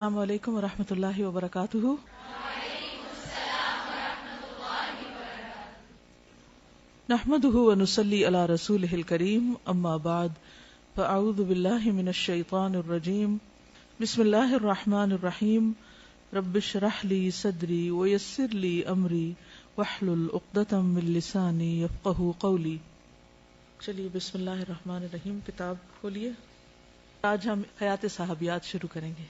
السلام علیکم ورحمۃ اللہ وبرکاتہ۔ نحمده ونصلی علی رسولہ الکریم، اما بعد فاعوذ باللہ من الشیطان الرجیم، بسم اللہ الرحمن الرحیم، رب اشرح لی صدری ویسر لی امری واحلل عقدۃ من لسانی یفقہوا قولی۔ چلیے بسم اللہ الرحمن الرحیم، کتاب کھولیے۔ آج ہم حیات صحابیات شروع کریں گے۔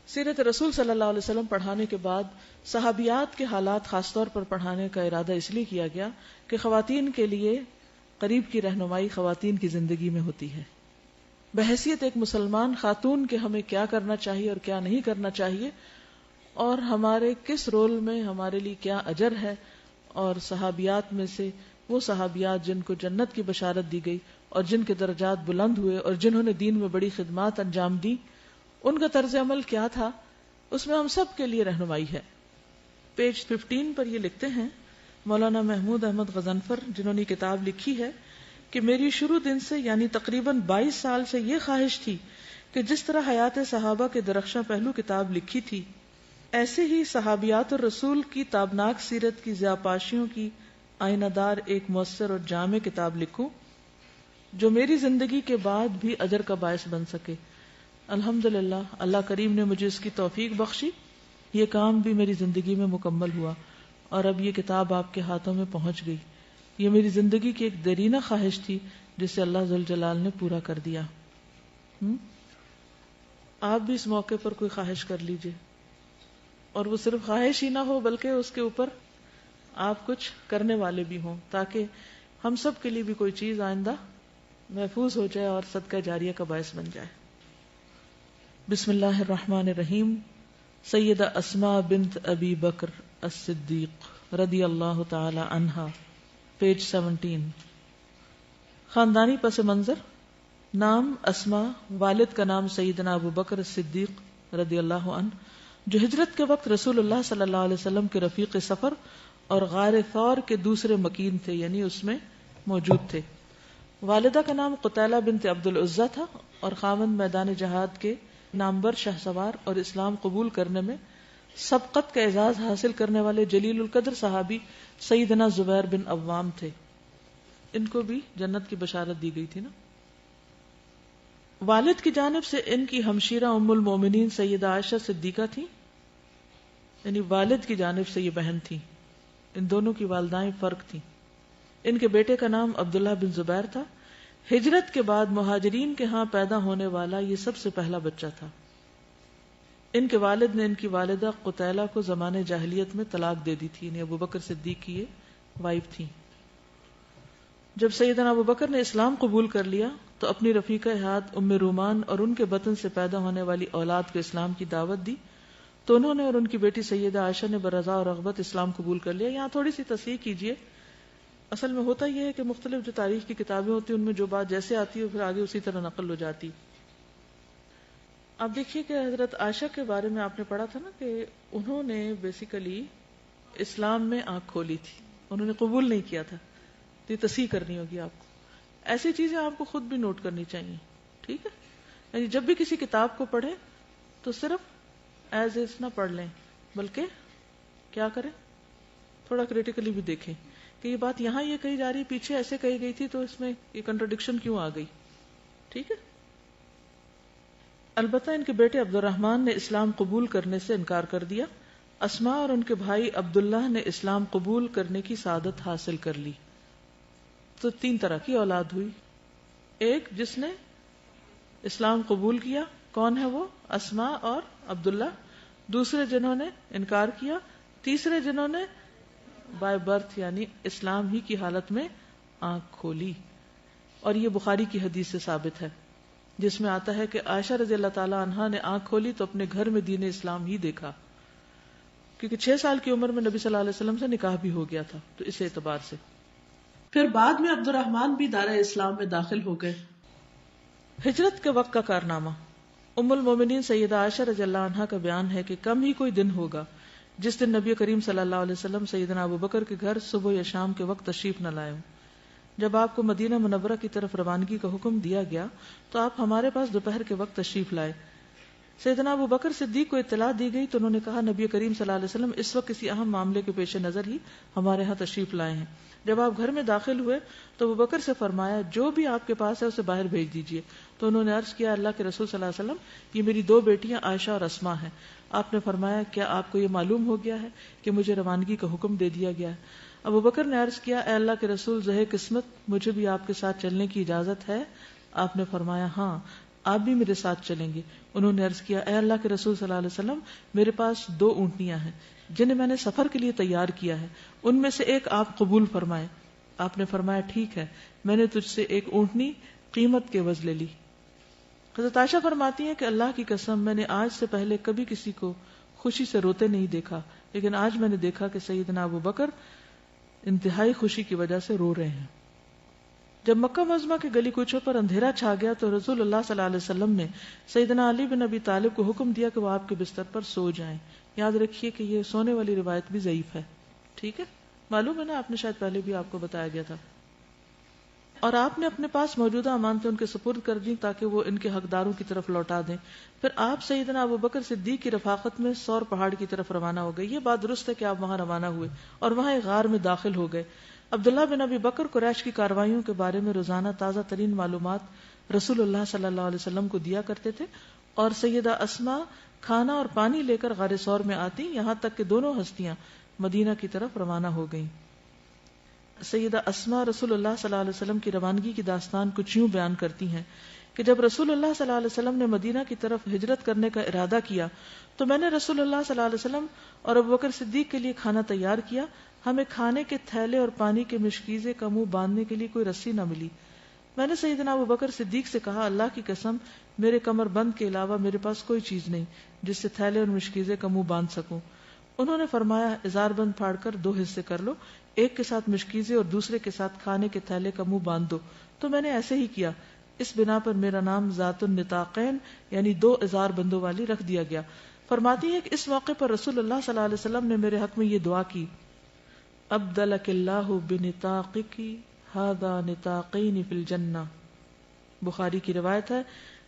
سیرت رسول صلی اللہ علیہ وسلم پڑھانے کے بعد صحابیات کے حالات خاص طور پر پڑھانے کا ارادہ اس لیے کیا گیا کہ خواتین کے لیے قریب کی رہنمائی خواتین کی زندگی میں ہوتی ہے۔ بحیثیت ایک مسلمان خاتون کے ہمیں کیا کرنا چاہیے اور کیا نہیں کرنا چاہیے، اور ہمارے کس رول میں ہمارے لیے کیا اجر ہے، اور صحابیات میں سے وہ صحابیات جن کو جنت کی بشارت دی گئی اور جن کے درجات بلند ہوئے اور جنہوں نے دین میں بڑی خدمات انجام دی، ان کا طرز عمل کیا تھا، اس میں ہم سب کے لیے رہنمائی ہے۔ پیج 15 پر یہ لکھتے ہیں مولانا محمود احمد غضنفر، جنہوں نے کتاب لکھی ہے کہ میری شروع دن سے یعنی تقریباً 22 سال سے یہ خواہش تھی کہ جس طرح حیات صحابہ کے درخشاں پہلو کتاب لکھی تھی، ایسے ہی صحابیات الرسول کی تابناک سیرت کی ضیاءپاشیوں کی آئینہ دار ایک مؤثر اور جامع کتاب لکھوں جو میری زندگی کے بعد بھی اجر کا باعث بن سکے۔ الحمدللہ، اللہ کریم نے مجھے اس کی توفیق بخشی، یہ کام بھی میری زندگی میں مکمل ہوا اور اب یہ کتاب آپ کے ہاتھوں میں پہنچ گئی۔ یہ میری زندگی کی ایک دیرینہ خواہش تھی جسے اللہ ذوالجلال نے پورا کر دیا۔ آپ بھی اس موقع پر کوئی خواہش کر لیجئے، اور وہ صرف خواہش ہی نہ ہو بلکہ اس کے اوپر آپ کچھ کرنے والے بھی ہوں، تاکہ ہم سب کے لیے بھی کوئی چیز آئندہ محفوظ ہو جائے اور صدقہ جاریہ کا باعث بن جائے۔ بسم اللہ الرحمن الرحیم۔ سیدہ اسماء بنت ابی بکر الصدیق رضی اللہ تعالی عنہا، پیج 17۔ خاندانی پس منظر: نام اسماء، والد کا نام سیدنا ابو بکر الصدیق رضی اللہ عنہ، جو ہجرت کے وقت رسول اللہ صلی اللہ علیہ وسلم کے رفیق سفر اور غار ثور کے دوسرے مکین تھے، یعنی اس میں موجود تھے۔ والدہ کا نام قتیلہ بنت عبد العزیٰ تھا اور خاوند میدان جہاد کے نامور شہسوار اور اسلام قبول کرنے میں سبقت کا اعزاز حاصل کرنے والے جلیل القدر صحابی سیدنا زبیر بن عوام تھے۔ ان کو بھی جنت کی بشارت دی گئی تھی نا۔ والد کی جانب سے ان کی ہمشیرہ ام المومنین سیدہ عائشہ صدیقہ تھی، یعنی والد کی جانب سے یہ بہن تھی۔ ان دونوں کی والدائیں فرق تھیں۔ ان کے بیٹے کا نام عبداللہ بن زبیر تھا۔ ہجرت کے بعد مہاجرین کے ہاں پیدا ہونے والا یہ سب سے پہلا بچہ تھا۔ ان کے والد نے ان کی والدہ قتیلہ کو زمانے جاہلیت میں طلاق دے دی تھی، یعنی ابو بکر صدیق کی یہ وائف تھی۔ جب سیدنا ابو بکر نے اسلام قبول کر لیا تو اپنی رفیقہ حیات ام رومان اور ان کے بطن سے پیدا ہونے والی اولاد کو اسلام کی دعوت دی، تو انہوں نے اور ان کی بیٹی سیدہ عائشہ نے برضا اور رغبت اسلام قبول کر لیا۔ یہاں تھوڑی سی تصحیح کیجیے، اصل میں ہوتا یہ ہے کہ مختلف جو تاریخ کی کتابیں ہوتی ہیں ان میں جو بات جیسے آتی ہے پھر آگے اسی طرح نقل ہو جاتی۔ آپ دیکھیے کہ حضرت عائشہ کے بارے میں آپ نے پڑھا تھا نا کہ انہوں نے بیسیکلی اسلام میں آنکھ کھولی تھی، انہوں نے قبول نہیں کیا تھا۔ تو یہ تصحیح کرنی ہوگی آپ کو، ایسی چیزیں آپ کو خود بھی نوٹ کرنی چاہیے، ٹھیک ہے؟ یعنی جب بھی کسی کتاب کو پڑھیں تو صرف ایز نہ پڑھ لیں، بلکہ کیا کریں، تھوڑا کریٹیکلی بھی دیکھیں کہ یہ بات یہاں یہ کہی جا رہی، پیچھے ایسے کہی گئی تھی، تو اس میں یہ کنٹرڈکشن کیوں آ گئی، ٹھیک ہے؟ البتہ ان کے بیٹے عبد الرحمن نے اسلام قبول کرنے سے انکار کر دیا۔ اسماء اور ان کے بھائی عبداللہ نے اسلام قبول کرنے کی سعادت حاصل کر لی۔ تو 3 طرح کی اولاد ہوئی، ایک جس نے اسلام قبول کیا، کون ہے وہ؟ اسماء اور عبداللہ۔ دوسرے جنہوں نے انکار کیا، تیسرے جنہوں نے بائی برتھ یعنی اسلام ہی کی حالت میں آنکھ کھولی۔ اور یہ بخاری کی حدیث سے ثابت ہے جس میں آتا ہے کہ عائشہ رضی اللہ تعالی عنہا نے آنکھ کھولی تو اپنے گھر میں دین اسلام ہی دیکھا، کیونکہ 6 سال کی عمر میں نبی صلی اللہ علیہ وسلم سے نکاح بھی ہو گیا تھا، تو اس اعتبار سے پھر بعد میں عبد الرحمن بھی دار اسلام میں داخل ہو گئے۔ ہجرت کے وقت کا کارنامہ: ام المومنین سیدہ عائشہ رضی اللہ عنہا کا بیان ہے کہ کم ہی کوئی دن ہوگا جس دن نبی کریم صلی اللہ علیہ وسلم سیدنا ابو بکر کے گھر صبح یا شام کے وقت تشریف نہ لائے ہوں۔ جب آپ کو مدینہ منورہ کی طرف روانگی کا حکم دیا گیا تو آپ ہمارے پاس دوپہر کے وقت تشریف لائے۔ سیدنا ابو بکر صدیق کو اطلاع دی گئی تو انہوں نے کہا نبی کریم صلی اللہ علیہ وسلم اس وقت کسی اہم معاملے کے پیش نظر ہی ہمارے ہاں تشریف لائے ہیں. جب آپ گھر میں داخل ہوئے تو ابو بکر سے فرمایا جو بھی آپ کے پاس ہے اسے باہر بھیج دیجیے. تو انہوں نے عرض کیا اللہ کے رسول صلی اللہ علیہ وسلم یہ میری 2 بیٹیاں عائشہ اور اسماء ہیں. آپ نے فرمایا کیا آپ کو یہ معلوم ہو گیا ہے کہ مجھے روانگی کا حکم دے دیا گیا ہے؟ ابو بکر نے عرض کیا اے اللہ کے رسول زہے قسمت مجھے بھی آپ کے ساتھ چلنے کی اجازت ہے؟ آپ نے فرمایا ہاں آپ بھی میرے ساتھ چلیں گے. انہوں نے عرض کیا اے اللہ کے رسول صلی اللہ علیہ وسلم میرے پاس 2 اونٹنیاں ہیں جنہیں میں نے سفر کے لیے تیار کیا ہے, ان میں سے ایک آپ قبول فرمائیں. آپ نے فرمایا ٹھیک ہے, میں نے تجھ سے ایک اونٹنی قیمت کے عوض لے لی. حضرت عائشہ فرماتی ہیں کہ اللہ کی قسم میں نے آج سے پہلے کبھی کسی کو خوشی سے روتے نہیں دیکھا, لیکن آج میں نے دیکھا کہ سیدنا ابو بکر انتہائی خوشی کی وجہ سے رو رہے ہیں. جب مکہ معظمہ کے گلی کوچوں پر اندھیرا چھا گیا تو رسول اللہ صلی اللہ علیہ وسلم نے سیدنا علی بن ابی طالب کو حکم دیا کہ وہ آپ کے بستر پر سو جائیں. یاد رکھیے کہ یہ سونے والی روایت بھی ضعیف ہے, ٹھیک ہے, معلوم ہے نا, آپ نے شاید پہلے بھی آپ کو بتایا گیا تھا. اور آپ نے اپنے پاس موجودہ امانتیں ان کے سپرد کر دیں تاکہ وہ ان کے حقداروں کی طرف لوٹا دیں. پھر آپ سیدنا ابو بکر صدیق کی رفاقت میں سور پہاڑ کی طرف روانہ ہو گئے. یہ بات درست ہے کہ آپ وہاں روانہ ہوئے اور وہاں ایک غار میں داخل ہو گئے. عبداللہ بن ابی بکر قریش کی کارروائیوں کے بارے میں روزانہ تازہ ترین معلومات رسول اللہ صلی اللہ علیہ وسلم کو دیا کرتے تھے, اور سیدہ اسماء کھانا اور پانی لے کر غار ثور میں آتی, یہاں تک کہ دونوں ہستیاں مدینہ کی طرف روانہ ہو گئیں. سیدہ اسماء رسول اللہ صلی اللہ علیہ وسلم کی روانگی کی داستان کچھ یوں بیان کرتی ہیں کہ جب رسول اللہ صلی اللہ علیہ وسلم نے مدینہ کی طرف ہجرت کرنے کا ارادہ کیا تو میں نے رسول اللہ صلی اللہ علیہ وسلم اور ابو بکر صدیق کے لیے کھانا تیار کیا. ہمیں کھانے کے تھیلے اور پانی کے مشکیزے کا منہ باندھنے کے لیے کوئی رسی نہ ملی. میں نے سیدنا ابو بکر صدیق سے کہا اللہ کی قسم میرے کمر بند کے علاوہ میرے پاس کوئی چیز نہیں جس سے تھیلے اور مشکیزے کا منہ باندھ سکوں. انہوں نے فرمایا ازار بند پھاڑ کر 2 حصے کر لو, ایک کے ساتھ مشکیزے اور دوسرے کے ساتھ کھانے کے تھیلے کا منہ باندھ دو. تو میں نے ایسے ہی کیا. اس بنا پر میرا نام ذات النطاقین یعنی 2 ازار بندوں والی رکھ دیا گیا. فرماتی ہے کہ اس موقع پر رسول اللہ صلی اللہ علیہ وسلم نے میرے حق میں یہ دعا کی ابدلک اللہ بنطاقک ھذا نطاقین فی الجنہ. بخاری کی روایت ہے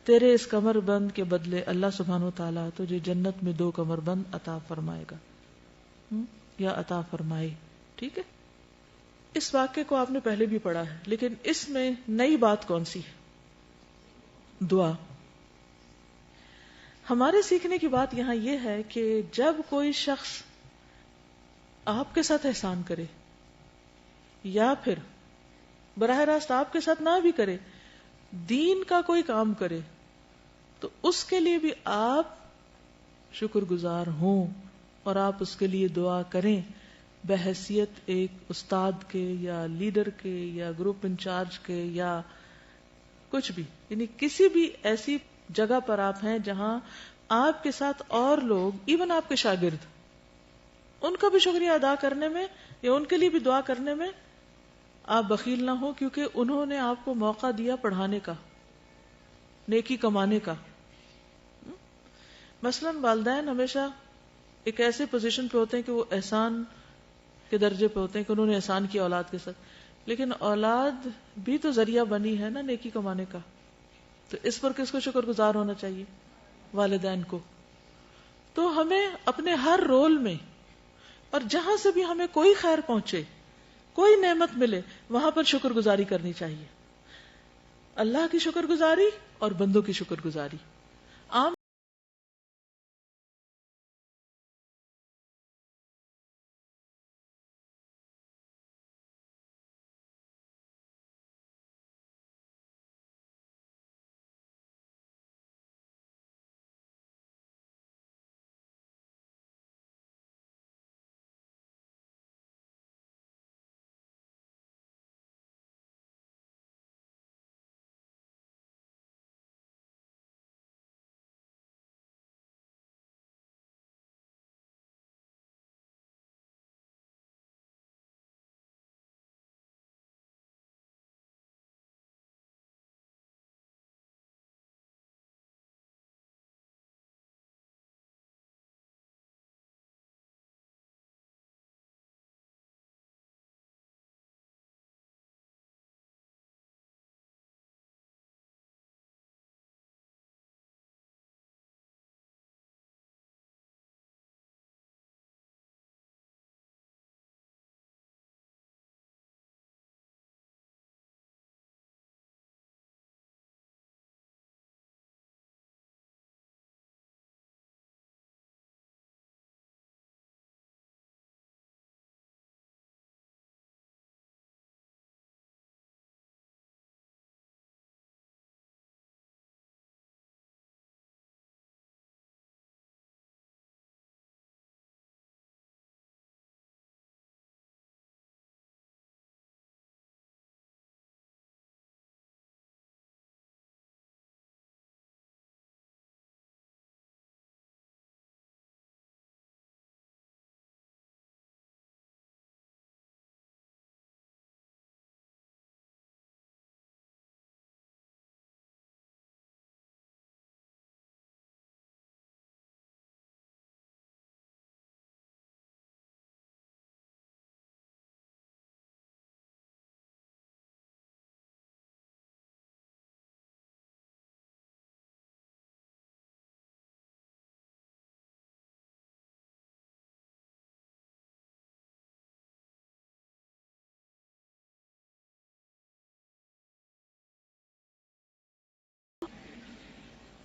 تیرے اس کمر بند کے بدلے اللہ سبحانہ و تعالیٰ تجھے جنت میں 2 کمر بند عطا فرمائے گا یا عطا فرمائے. ٹھیک ہے, اس واقعے کو آپ نے پہلے بھی پڑھا ہے, لیکن اس میں نئی بات کون سی ہے؟ دعا. ہمارے سیکھنے کی بات یہاں یہ ہے کہ جب کوئی شخص آپ کے ساتھ احسان کرے یا پھر براہ راست آپ کے ساتھ نہ بھی کرے, دین کا کوئی کام کرے, تو اس کے لیے بھی آپ شکر گزار ہوں اور آپ اس کے لیے دعا کریں بحیثیت ایک استاد کے یا لیڈر کے یا گروپ انچارج کے یا کچھ بھی, یعنی کسی بھی ایسی جگہ پر آپ ہیں جہاں آپ کے ساتھ اور لوگ ایون آپ کے شاگرد, ان کا بھی شکریہ ادا کرنے میں یا ان کے لیے بھی دعا کرنے میں آپ بخیل نہ ہو, کیونکہ انہوں نے آپ کو موقع دیا پڑھانے کا, نیکی کمانے کا. مثلا والدین ہمیشہ ایک ایسے پوزیشن پہ ہوتے ہیں کہ وہ احسان کے درجے پہ ہوتے ہیں کہ انہوں نے احسان کیا اولاد کے ساتھ, لیکن اولاد بھی تو ذریعہ بنی ہے نا نیکی کمانے کا. تو اس پر کس کو شکر گزار ہونا چاہیے؟ والدین کو. تو ہمیں اپنے ہر رول میں اور جہاں سے بھی ہمیں کوئی خیر پہنچے, کوئی نعمت ملے, وہاں پر شکر گزاری کرنی چاہیے. اللہ کی شکر گزاری اور بندوں کی شکر گزاری. عام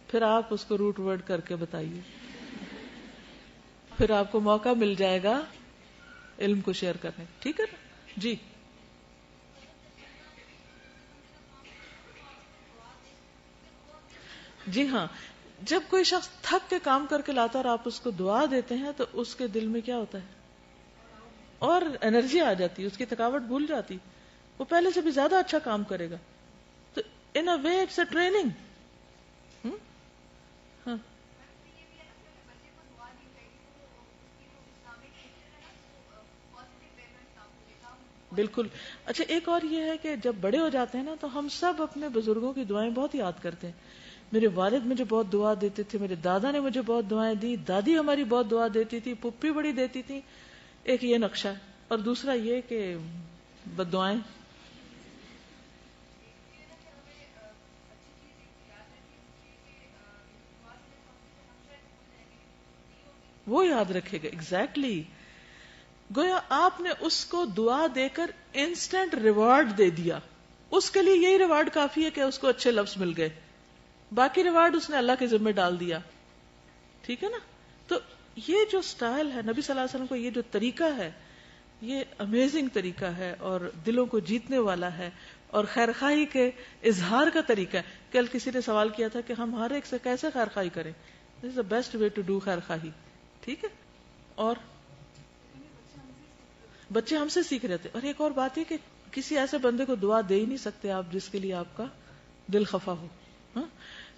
پھر آپ اس کو روٹ ورڈ کر کے بتائیے، پھر آپ کو موقع مل جائے گا علم کو شیئر کرنے، ٹھیک ہے نا؟ جی جی ہاں، جب کوئی شخص تھک کے کام کر کے لاتا ہے اور آپ اس کو دعا دیتے ہیں تو اس کے دل میں کیا ہوتا ہے؟ اور انرجی آ جاتی ہے، اس کی تھکاوٹ بھول جاتی، وہ پہلے سے بھی زیادہ اچھا کام کرے گا. تو ان اے وے اٹس اے ٹریننگ. ہاں بالکل. اچھا ایک اور یہ ہے کہ جب بڑے ہو جاتے ہیں نا تو ہم سب اپنے بزرگوں کی دعائیں بہت یاد کرتے ہیں. میرے والد مجھے بہت دعا دیتے تھے، میرے دادا نے مجھے بہت دعائیں دی، دادی ہماری بہت دعا دیتی تھی، پھپھی بڑی دیتی تھی. ایک یہ نقشہ ہے. اور دوسرا یہ کہ بد دعائیں وہ یاد رکھے گا. ایگزیکٹلی. گویا آپ نے اس کو دعا دے کر انسٹنٹ ریوارڈ دے دیا. اس کے لیے یہی ریوارڈ کافی ہے کہ اس کو اچھے لفظ مل گئے، باقی ریوارڈ اس نے اللہ کے ذمہ ڈال دیا. ٹھیک ہے نا؟ تو یہ جو سٹائل ہے نبی صلی اللہ علیہ وسلم کو، یہ جو طریقہ ہے یہ امیزنگ طریقہ ہے اور دلوں کو جیتنے والا ہے اور خیر خواہی کے اظہار کا طریقہ ہے. کل کسی نے سوال کیا تھا کہ ہم ہر ایک سے کیسے خیر خواہی کریں. This is the best way to do خیر خواہی. ٹھیک ہے. اور بچے ہم سے سیکھ رہے تھے. اور ایک اور بات ہے کہ کسی ایسے بندے کو دعا دے ہی نہیں سکتے آپ جس کے لیے آپ کا دل خفا ہو. ہاں؟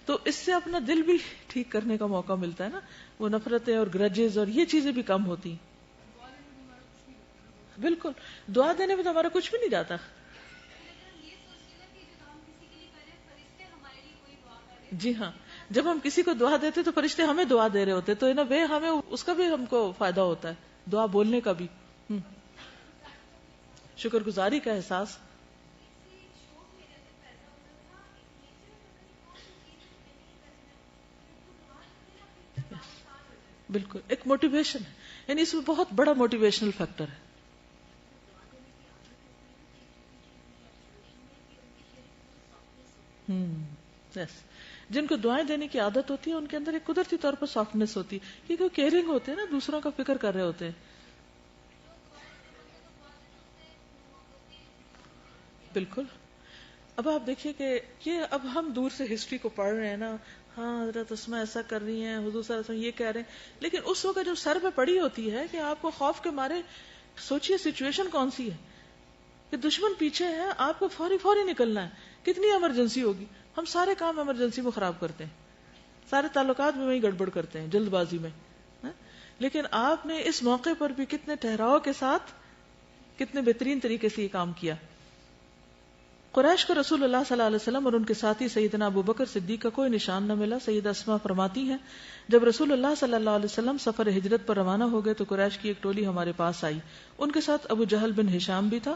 تو اس سے اپنا دل بھی ٹھیک کرنے کا موقع ملتا ہے نا. وہ نفرتیں اور گرجز اور یہ چیزیں بھی کم ہوتی ہیں. بالکل. دعا دینے میں تو ہمارا کچھ بھی نہیں جاتا. جی ہاں، جب ہم کسی کو دعا دیتے تو فرشتے ہمیں دعا دے رہے ہوتے، تو ان وے ہمیں اس کا بھی ہم کو فائدہ ہوتا ہے، دعا بولنے کا بھی. شکر گزاری کا احساس. بالکل ایک موٹیویشن ہے، یعنی اس میں بہت بڑا موٹیویشنل فیکٹر ہے. یس. جن کو دعائیں دینے کی عادت ہوتی ہے ان کے اندر ایک قدرتی طور پر سافٹنس ہوتی ہے، کیونکہ وہ کیئرنگ ہوتے ہیں نا، دوسروں کا فکر کر رہے ہوتے ہیں. بالکل. اب آپ دیکھیے کہ یہ اب ہم دور سے ہسٹری کو پڑھ رہے ہیں نا، ہاں حضرت اسماء ایسا کر رہی ہیں، حضور صلی اللہ علیہ وسلم یہ کہہ رہے ہیں، لیکن اس وقت جو سر پہ پڑی ہوتی ہے کہ آپ کو خوف کے مارے سوچئے سچویشن کون سی ہے کہ دشمن پیچھے ہے، آپ کو فوری فوری نکلنا ہے، کتنی ایمرجنسی ہوگی. ہم سارے کام ایمرجنسی میں خراب کرتے ہیں، سارے تعلقات میں وہی گڑبڑ کرتے ہیں جلد بازی میں. لیکن آپ نے اس موقع پر بھی کتنے ٹھہراؤ کے ساتھ کتنے بہترین طریقے سے یہ کام کیا. قریش کو رسول اللہ صلی اللہ علیہ وسلم اور ان کے ساتھی سیدنا ابو بکر صدیق کا کوئی نشان نہ ملا. سیدہ اسماء فرماتی ہیں جب رسول اللہ صلی اللہ علیہ وسلم سفر ہجرت پر روانہ ہو گئے تو قریش کی ایک ٹولی ہمارے پاس آئی. ان کے ساتھ ابو جہل بن ہشام بھی تھا.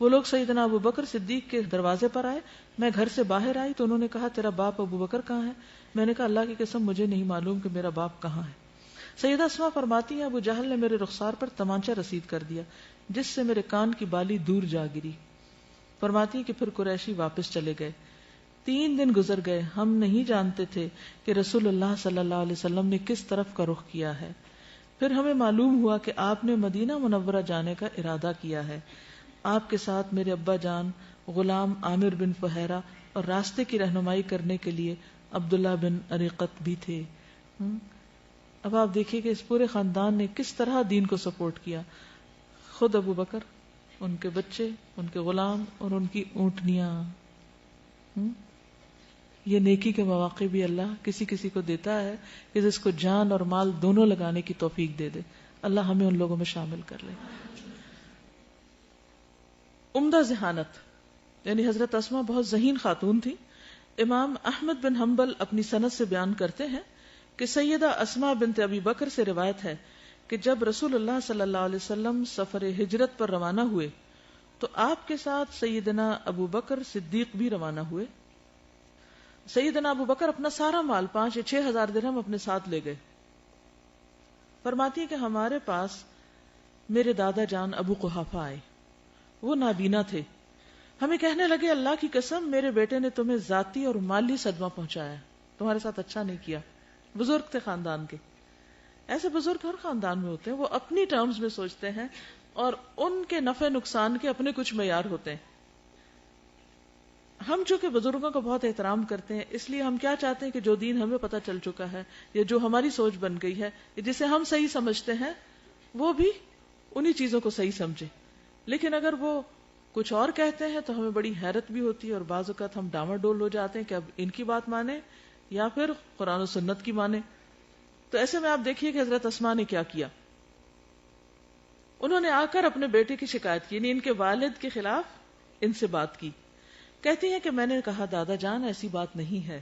وہ لوگ سیدنا ابو بکر صدیق کے دروازے پر آئے. میں گھر سے باہر آئی تو انہوں نے کہا تیرا باپ ابو بکر کہاں ہے؟ میں نے کہا اللہ کی قسم مجھے نہیں معلوم کہ میرا باپ کہاں ہے. سیدہ اسماء فرماتی ہیں ابو جہل نے میرے رخسار پر تمانچہ رسید کر دیا جس سے میرے کان کی بالی دور جا گری. فرماتی ہیں کہ پھر قریشی واپس چلے گئے. 3 دن گزر گئے، ہم نہیں جانتے تھے کہ رسول اللہ صلی اللہ علیہ وسلم نے کس طرف کا رخ کیا ہے. پھر ہمیں معلوم ہوا کہ آپ نے مدینہ منورہ جانے کا ارادہ کیا ہے. آپ کے ساتھ میرے ابا جان، غلام عامر بن فہیرہ اور راستے کی رہنمائی کرنے کے لیے عبداللہ بن اریقت بھی تھے. اب آپ دیکھیے کہ اس پورے خاندان نے کس طرح دین کو سپورٹ کیا. خود ابو بکر، ان کے بچے، ان کے غلام اور ان کی اونٹنیاں. یہ نیکی کے مواقع بھی اللہ کسی کسی کو دیتا ہے کہ جس کو جان اور مال دونوں لگانے کی توفیق دے دے. اللہ ہمیں ان لوگوں میں شامل کر لے. عمدہ ذہانت، یعنی حضرت اسماء بہت ذہین خاتون تھی. امام احمد بن حنبل اپنی سند سے بیان کرتے ہیں کہ سیدہ اسماء بنت ابی بکر سے روایت ہے کہ جب رسول اللہ صلی اللہ علیہ وسلم سفر ہجرت پر روانہ ہوئے تو آپ کے ساتھ سیدنا ابو بکر صدیق بھی روانہ ہوئے. سیدنا ابو بکر اپنا سارا مال 5 یا 6 ہزار درہم اپنے ساتھ لے گئے. فرماتی ہے کہ ہمارے پاس میرے دادا جان ابو قحافہ آئے. وہ نابینا تھے. ہمیں کہنے لگے اللہ کی قسم میرے بیٹے نے تمہیں ذاتی اور مالی صدمہ پہنچایا. تمہارے ساتھ اچھا نہیں کیا. بزرگ تھے خاندان کے. ایسے بزرگ ہر خاندان میں ہوتے ہیں, وہ اپنی ٹرمز میں سوچتے ہیں اور ان کے نفع نقصان کے اپنے کچھ معیار ہوتے ہیں. ہم چونکہ بزرگوں کا بہت احترام کرتے ہیں, اس لیے ہم کیا چاہتے ہیں کہ جو دین ہمیں پتہ چل چکا ہے یا جو ہماری سوچ بن گئی ہے, جسے ہم صحیح سمجھتے ہیں, وہ بھی انہی چیزوں کو صحیح سمجھے. لیکن اگر وہ کچھ اور کہتے ہیں تو ہمیں بڑی حیرت بھی ہوتی ہے, اور بعض اوقات ہم ڈاواڈول ہو جاتے ہیں کہ اب ان کی بات مانیں یا پھر قرآن و سنت کی مانیں. تو ایسے میں آپ دیکھیے کہ حضرت اسماء نے کیا کیا. انہوں نے آ کر اپنے بیٹے کی شکایت کی, یعنی ان کے والد کے خلاف ان سے بات کی. کہتی ہیں کہ میں نے کہا دادا جان ایسی بات نہیں ہے,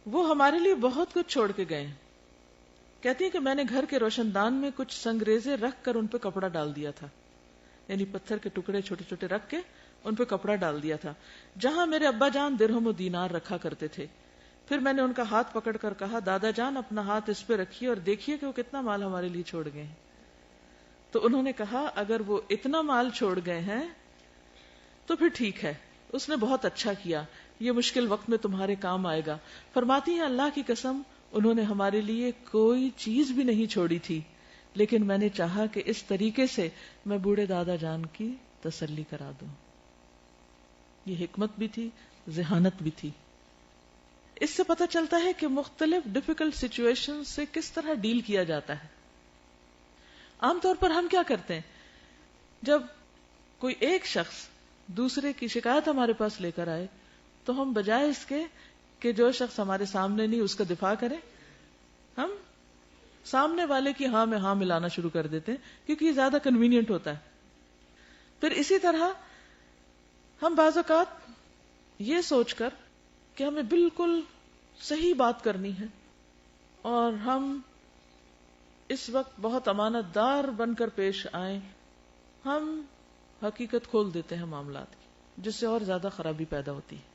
وہ ہمارے لیے بہت کچھ چھوڑ کے گئے. کہتی ہیں کہ میں نے گھر کے روشن دان میں کچھ سنگریزے رکھ کر ان پہ کپڑا ڈال دیا تھا, یعنی پتھر کے ٹکڑے چھوٹے چھوٹے رکھ کے ان پہ کپڑا ڈال دیا تھا, جہاں میرے ابا جان درہم و دینار رکھا کرتے تھے. پھر میں نے ان کا ہاتھ پکڑ کر کہا دادا جان اپنا ہاتھ اس پہ رکھیے اور دیکھیے کہ وہ کتنا مال ہمارے لیے چھوڑ گئے ہیں. تو انہوں نے کہا اگر وہ اتنا مال چھوڑ گئے ہیں تو پھر ٹھیک ہے, اس نے بہت اچھا کیا, یہ مشکل وقت میں تمہارے کام آئے گا. فرماتی ہیں اللہ کی قسم انہوں نے ہمارے لیے کوئی چیز بھی نہیں چھوڑی تھی, لیکن میں نے چاہا کہ اس طریقے سے میں بوڑھے دادا جان کی تسلی کرا دوں. یہ حکمت بھی تھی, ذہانت بھی تھی. اس سے پتہ چلتا ہے کہ مختلف ڈیفیکلٹ سچویشن سے کس طرح ڈیل کیا جاتا ہے. عام طور پر ہم کیا کرتے ہیں, جب کوئی ایک شخص دوسرے کی شکایت ہمارے پاس لے کر آئے تو ہم بجائے اس کے کہ جو شخص ہمارے سامنے نہیں اس کا دفاع کریں, ہم سامنے والے کی ہاں میں ہاں ملانا شروع کر دیتے ہیں کیونکہ یہ زیادہ کنوینئنٹ ہوتا ہے. پھر اسی طرح ہم بعض اوقات یہ سوچ کر کہ ہمیں بالکل صحیح بات کرنی ہے اور ہم اس وقت بہت امانت دار بن کر پیش آئیں, ہم حقیقت کھول دیتے ہیں معاملات کی, جس سے اور زیادہ خرابی پیدا ہوتی ہے.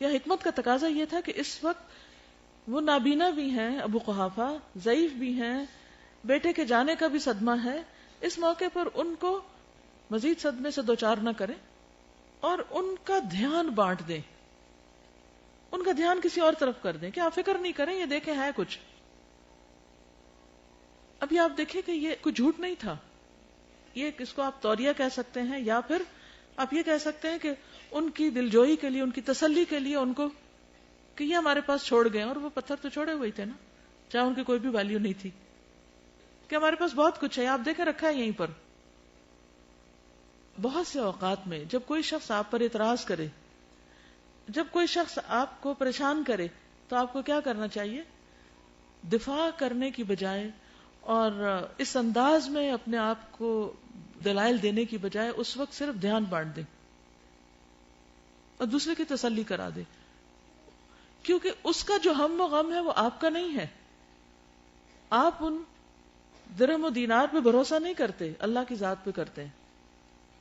یا حکمت کا تقاضا یہ تھا کہ اس وقت وہ نابینا بھی ہیں, ابو قحافہ ضعیف بھی ہیں, بیٹے کے جانے کا بھی صدمہ ہے, اس موقع پر ان کو مزید صدمے سے دوچار نہ کریں اور ان کا دھیان بانٹ دیں, ان کا دھیان کسی اور طرف کر دیں کہ آپ فکر نہیں کریں, یہ دیکھیں ہے کچھ. ابھی آپ دیکھیں کہ یہ کوئی جھوٹ نہیں تھا, یہ اس کو آپ توریہ کہہ سکتے ہیں یا پھر آپ یہ کہہ سکتے ہیں کہ ان کی دلجوئی کے لیے, ان کی تسلی کے لیے ان کو کہ یہ ہمارے پاس چھوڑ گئے, اور وہ پتھر تو چھوڑے ہوئے تھے نا, چاہے ان کی کوئی بھی ویلیو نہیں تھی, کہ ہمارے پاس بہت کچھ ہے, آپ دیکھیں رکھا ہے یہیں پر. بہت سے اوقات میں جب کوئی شخص آپ پر اعتراض کرے, جب کوئی شخص آپ کو پریشان کرے, تو آپ کو کیا کرنا چاہیے, دفاع کرنے کی بجائے اور اس انداز میں اپنے آپ کو دلائل دینے کی بجائے اس وقت صرف دھیان بانٹ دیں اور دوسرے کی تسلی کرا دے, کیونکہ اس کا جو ہم و غم ہے وہ آپ کا نہیں ہے. آپ ان درہم و دینار پہ بھروسہ نہیں کرتے, اللہ کی ذات پہ کرتے ہیں.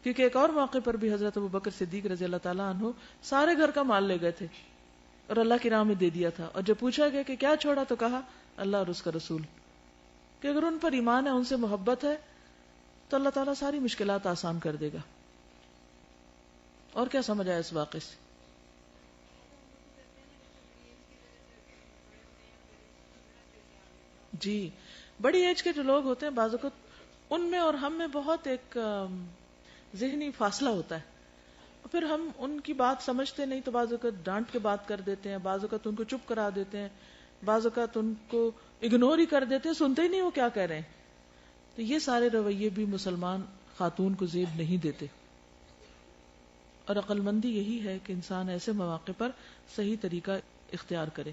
کیونکہ ایک اور موقع پر بھی حضرت ابو بکر صدیق رضی اللہ تعالیٰ عنہ سارے گھر کا مال لے گئے تھے اور اللہ کی راہ میں دے دیا تھا, اور جب پوچھا گیا کہ کیا چھوڑا تو کہا اللہ اور اس کا رسول, کہ اگر ان پر ایمان ہے, ان سے محبت ہے, تو اللہ تعالیٰ ساری مشکلات آسان کر دے گا. اور کیا سمجھ آیا اس واقعے سے؟ جی, بڑی ایج کے جو لوگ ہوتے ہیں بعض اوقات ان میں اور ہم میں بہت ایک ذہنی فاصلہ ہوتا ہے, پھر ہم ان کی بات سمجھتے نہیں تو بعض اوقات ڈانٹ کے بات کر دیتے ہیں, بعض اوقات ان کو چپ کرا دیتے ہیں, بعض اوقات ان کو اگنور ہی کر دیتے ہیں, سنتے ہی نہیں وہ کیا کہہ رہے ہیں. تو یہ سارے رویے بھی مسلمان خاتون کو زیب نہیں دیتے, اور عقل مندی یہی ہے کہ انسان ایسے مواقع پر صحیح طریقہ اختیار کرے.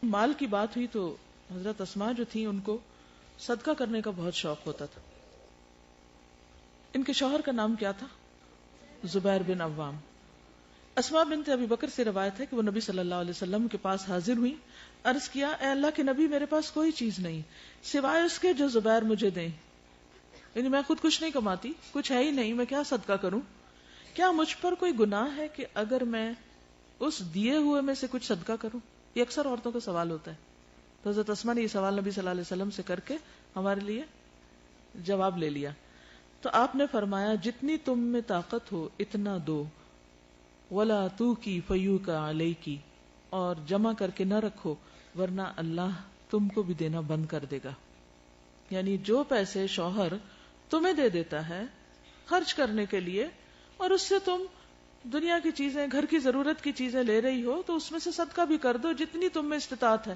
مال کی بات ہوئی تو حضرت اسماء جو تھی ان کو صدقہ کرنے کا بہت شوق ہوتا تھا. ان کے شوہر کا نام کیا تھا؟ زبیر بن عوام. اسماء بنت ابی بکر سے روایت ہے کہ وہ نبی صلی اللہ علیہ وسلم کے پاس حاضر ہوئی, عرض کیا اے اللہ کے نبی میرے پاس کوئی چیز نہیں سوائے اس کے جو زبیر مجھے دیں, یعنی میں خود کچھ نہیں کماتی, کچھ ہے ہی نہیں, میں کیا صدقہ کروں, کیا مجھ پر کوئی گناہ ہے کہ اگر میں اس دیے ہوئے میں سے کچھ صدقہ کروں؟ یہ اکثر عورتوں کا سوال ہوتا ہے. تو حضرت اسماء نے یہ سوال نبی صلی اللہ علیہ وسلم سے کر کے ہمارے لیے جواب لے لیا. تو آپ نے فرمایا جتنی تم میں طاقت ہو اتنا دو, ولا تو کی فیو کا علیہ کی، اور جمع کر کے نہ رکھو ورنہ اللہ تم کو بھی دینا بند کر دے گا. یعنی جو پیسے شوہر تمہیں دے دیتا ہے خرچ کرنے کے لیے، اور اس سے تم دنیا کی چیزیں، گھر کی ضرورت کی چیزیں لے رہی ہو، تو اس میں سے صدقہ بھی کر دو جتنی تم میں استطاعت ہے.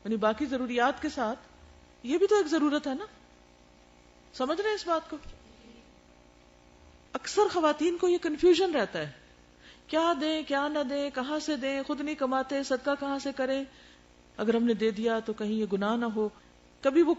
یعنی باقی ضروریات کے ساتھ یہ بھی تو ایک ضرورت ہے نا. سمجھ رہے ہیں اس بات کو؟ اکثر خواتین کو یہ کنفیوژن رہتا ہے، کیا دیں کیا نہ دیں، کہاں سے دیں، خود نہیں کماتے، صدقہ کہاں سے کریں، اگر ہم نے دے دیا تو کہیں یہ گناہ نہ ہو. کبھی وہ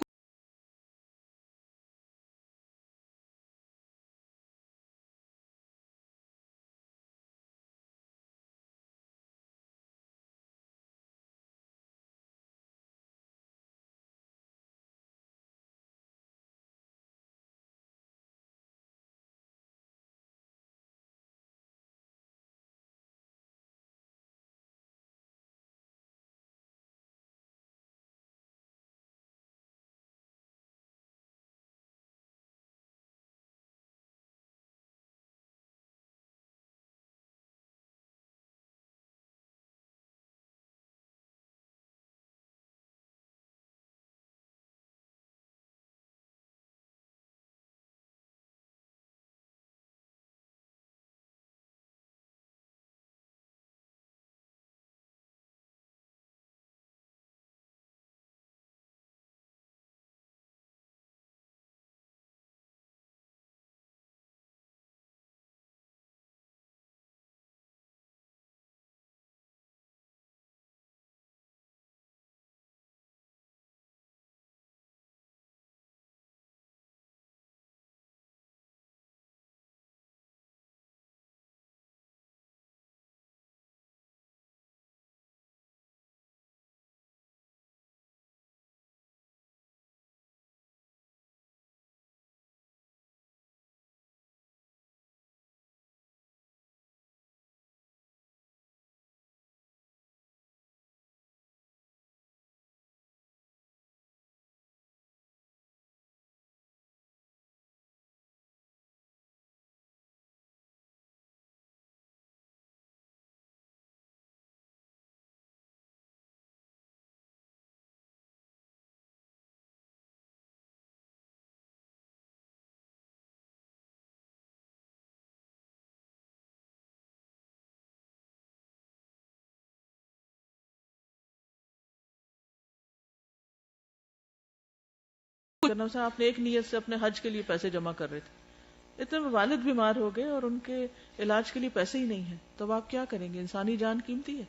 کرنا سے آپ نے ایک نیت سے اپنے حج کے لیے پیسے جمع کر رہے تھے، اتنے میں والد بیمار ہو گئے اور ان کے علاج کے لیے پیسے ہی نہیں ہیں، تو آپ کیا کریں گے؟ انسانی جان قیمتی ہے.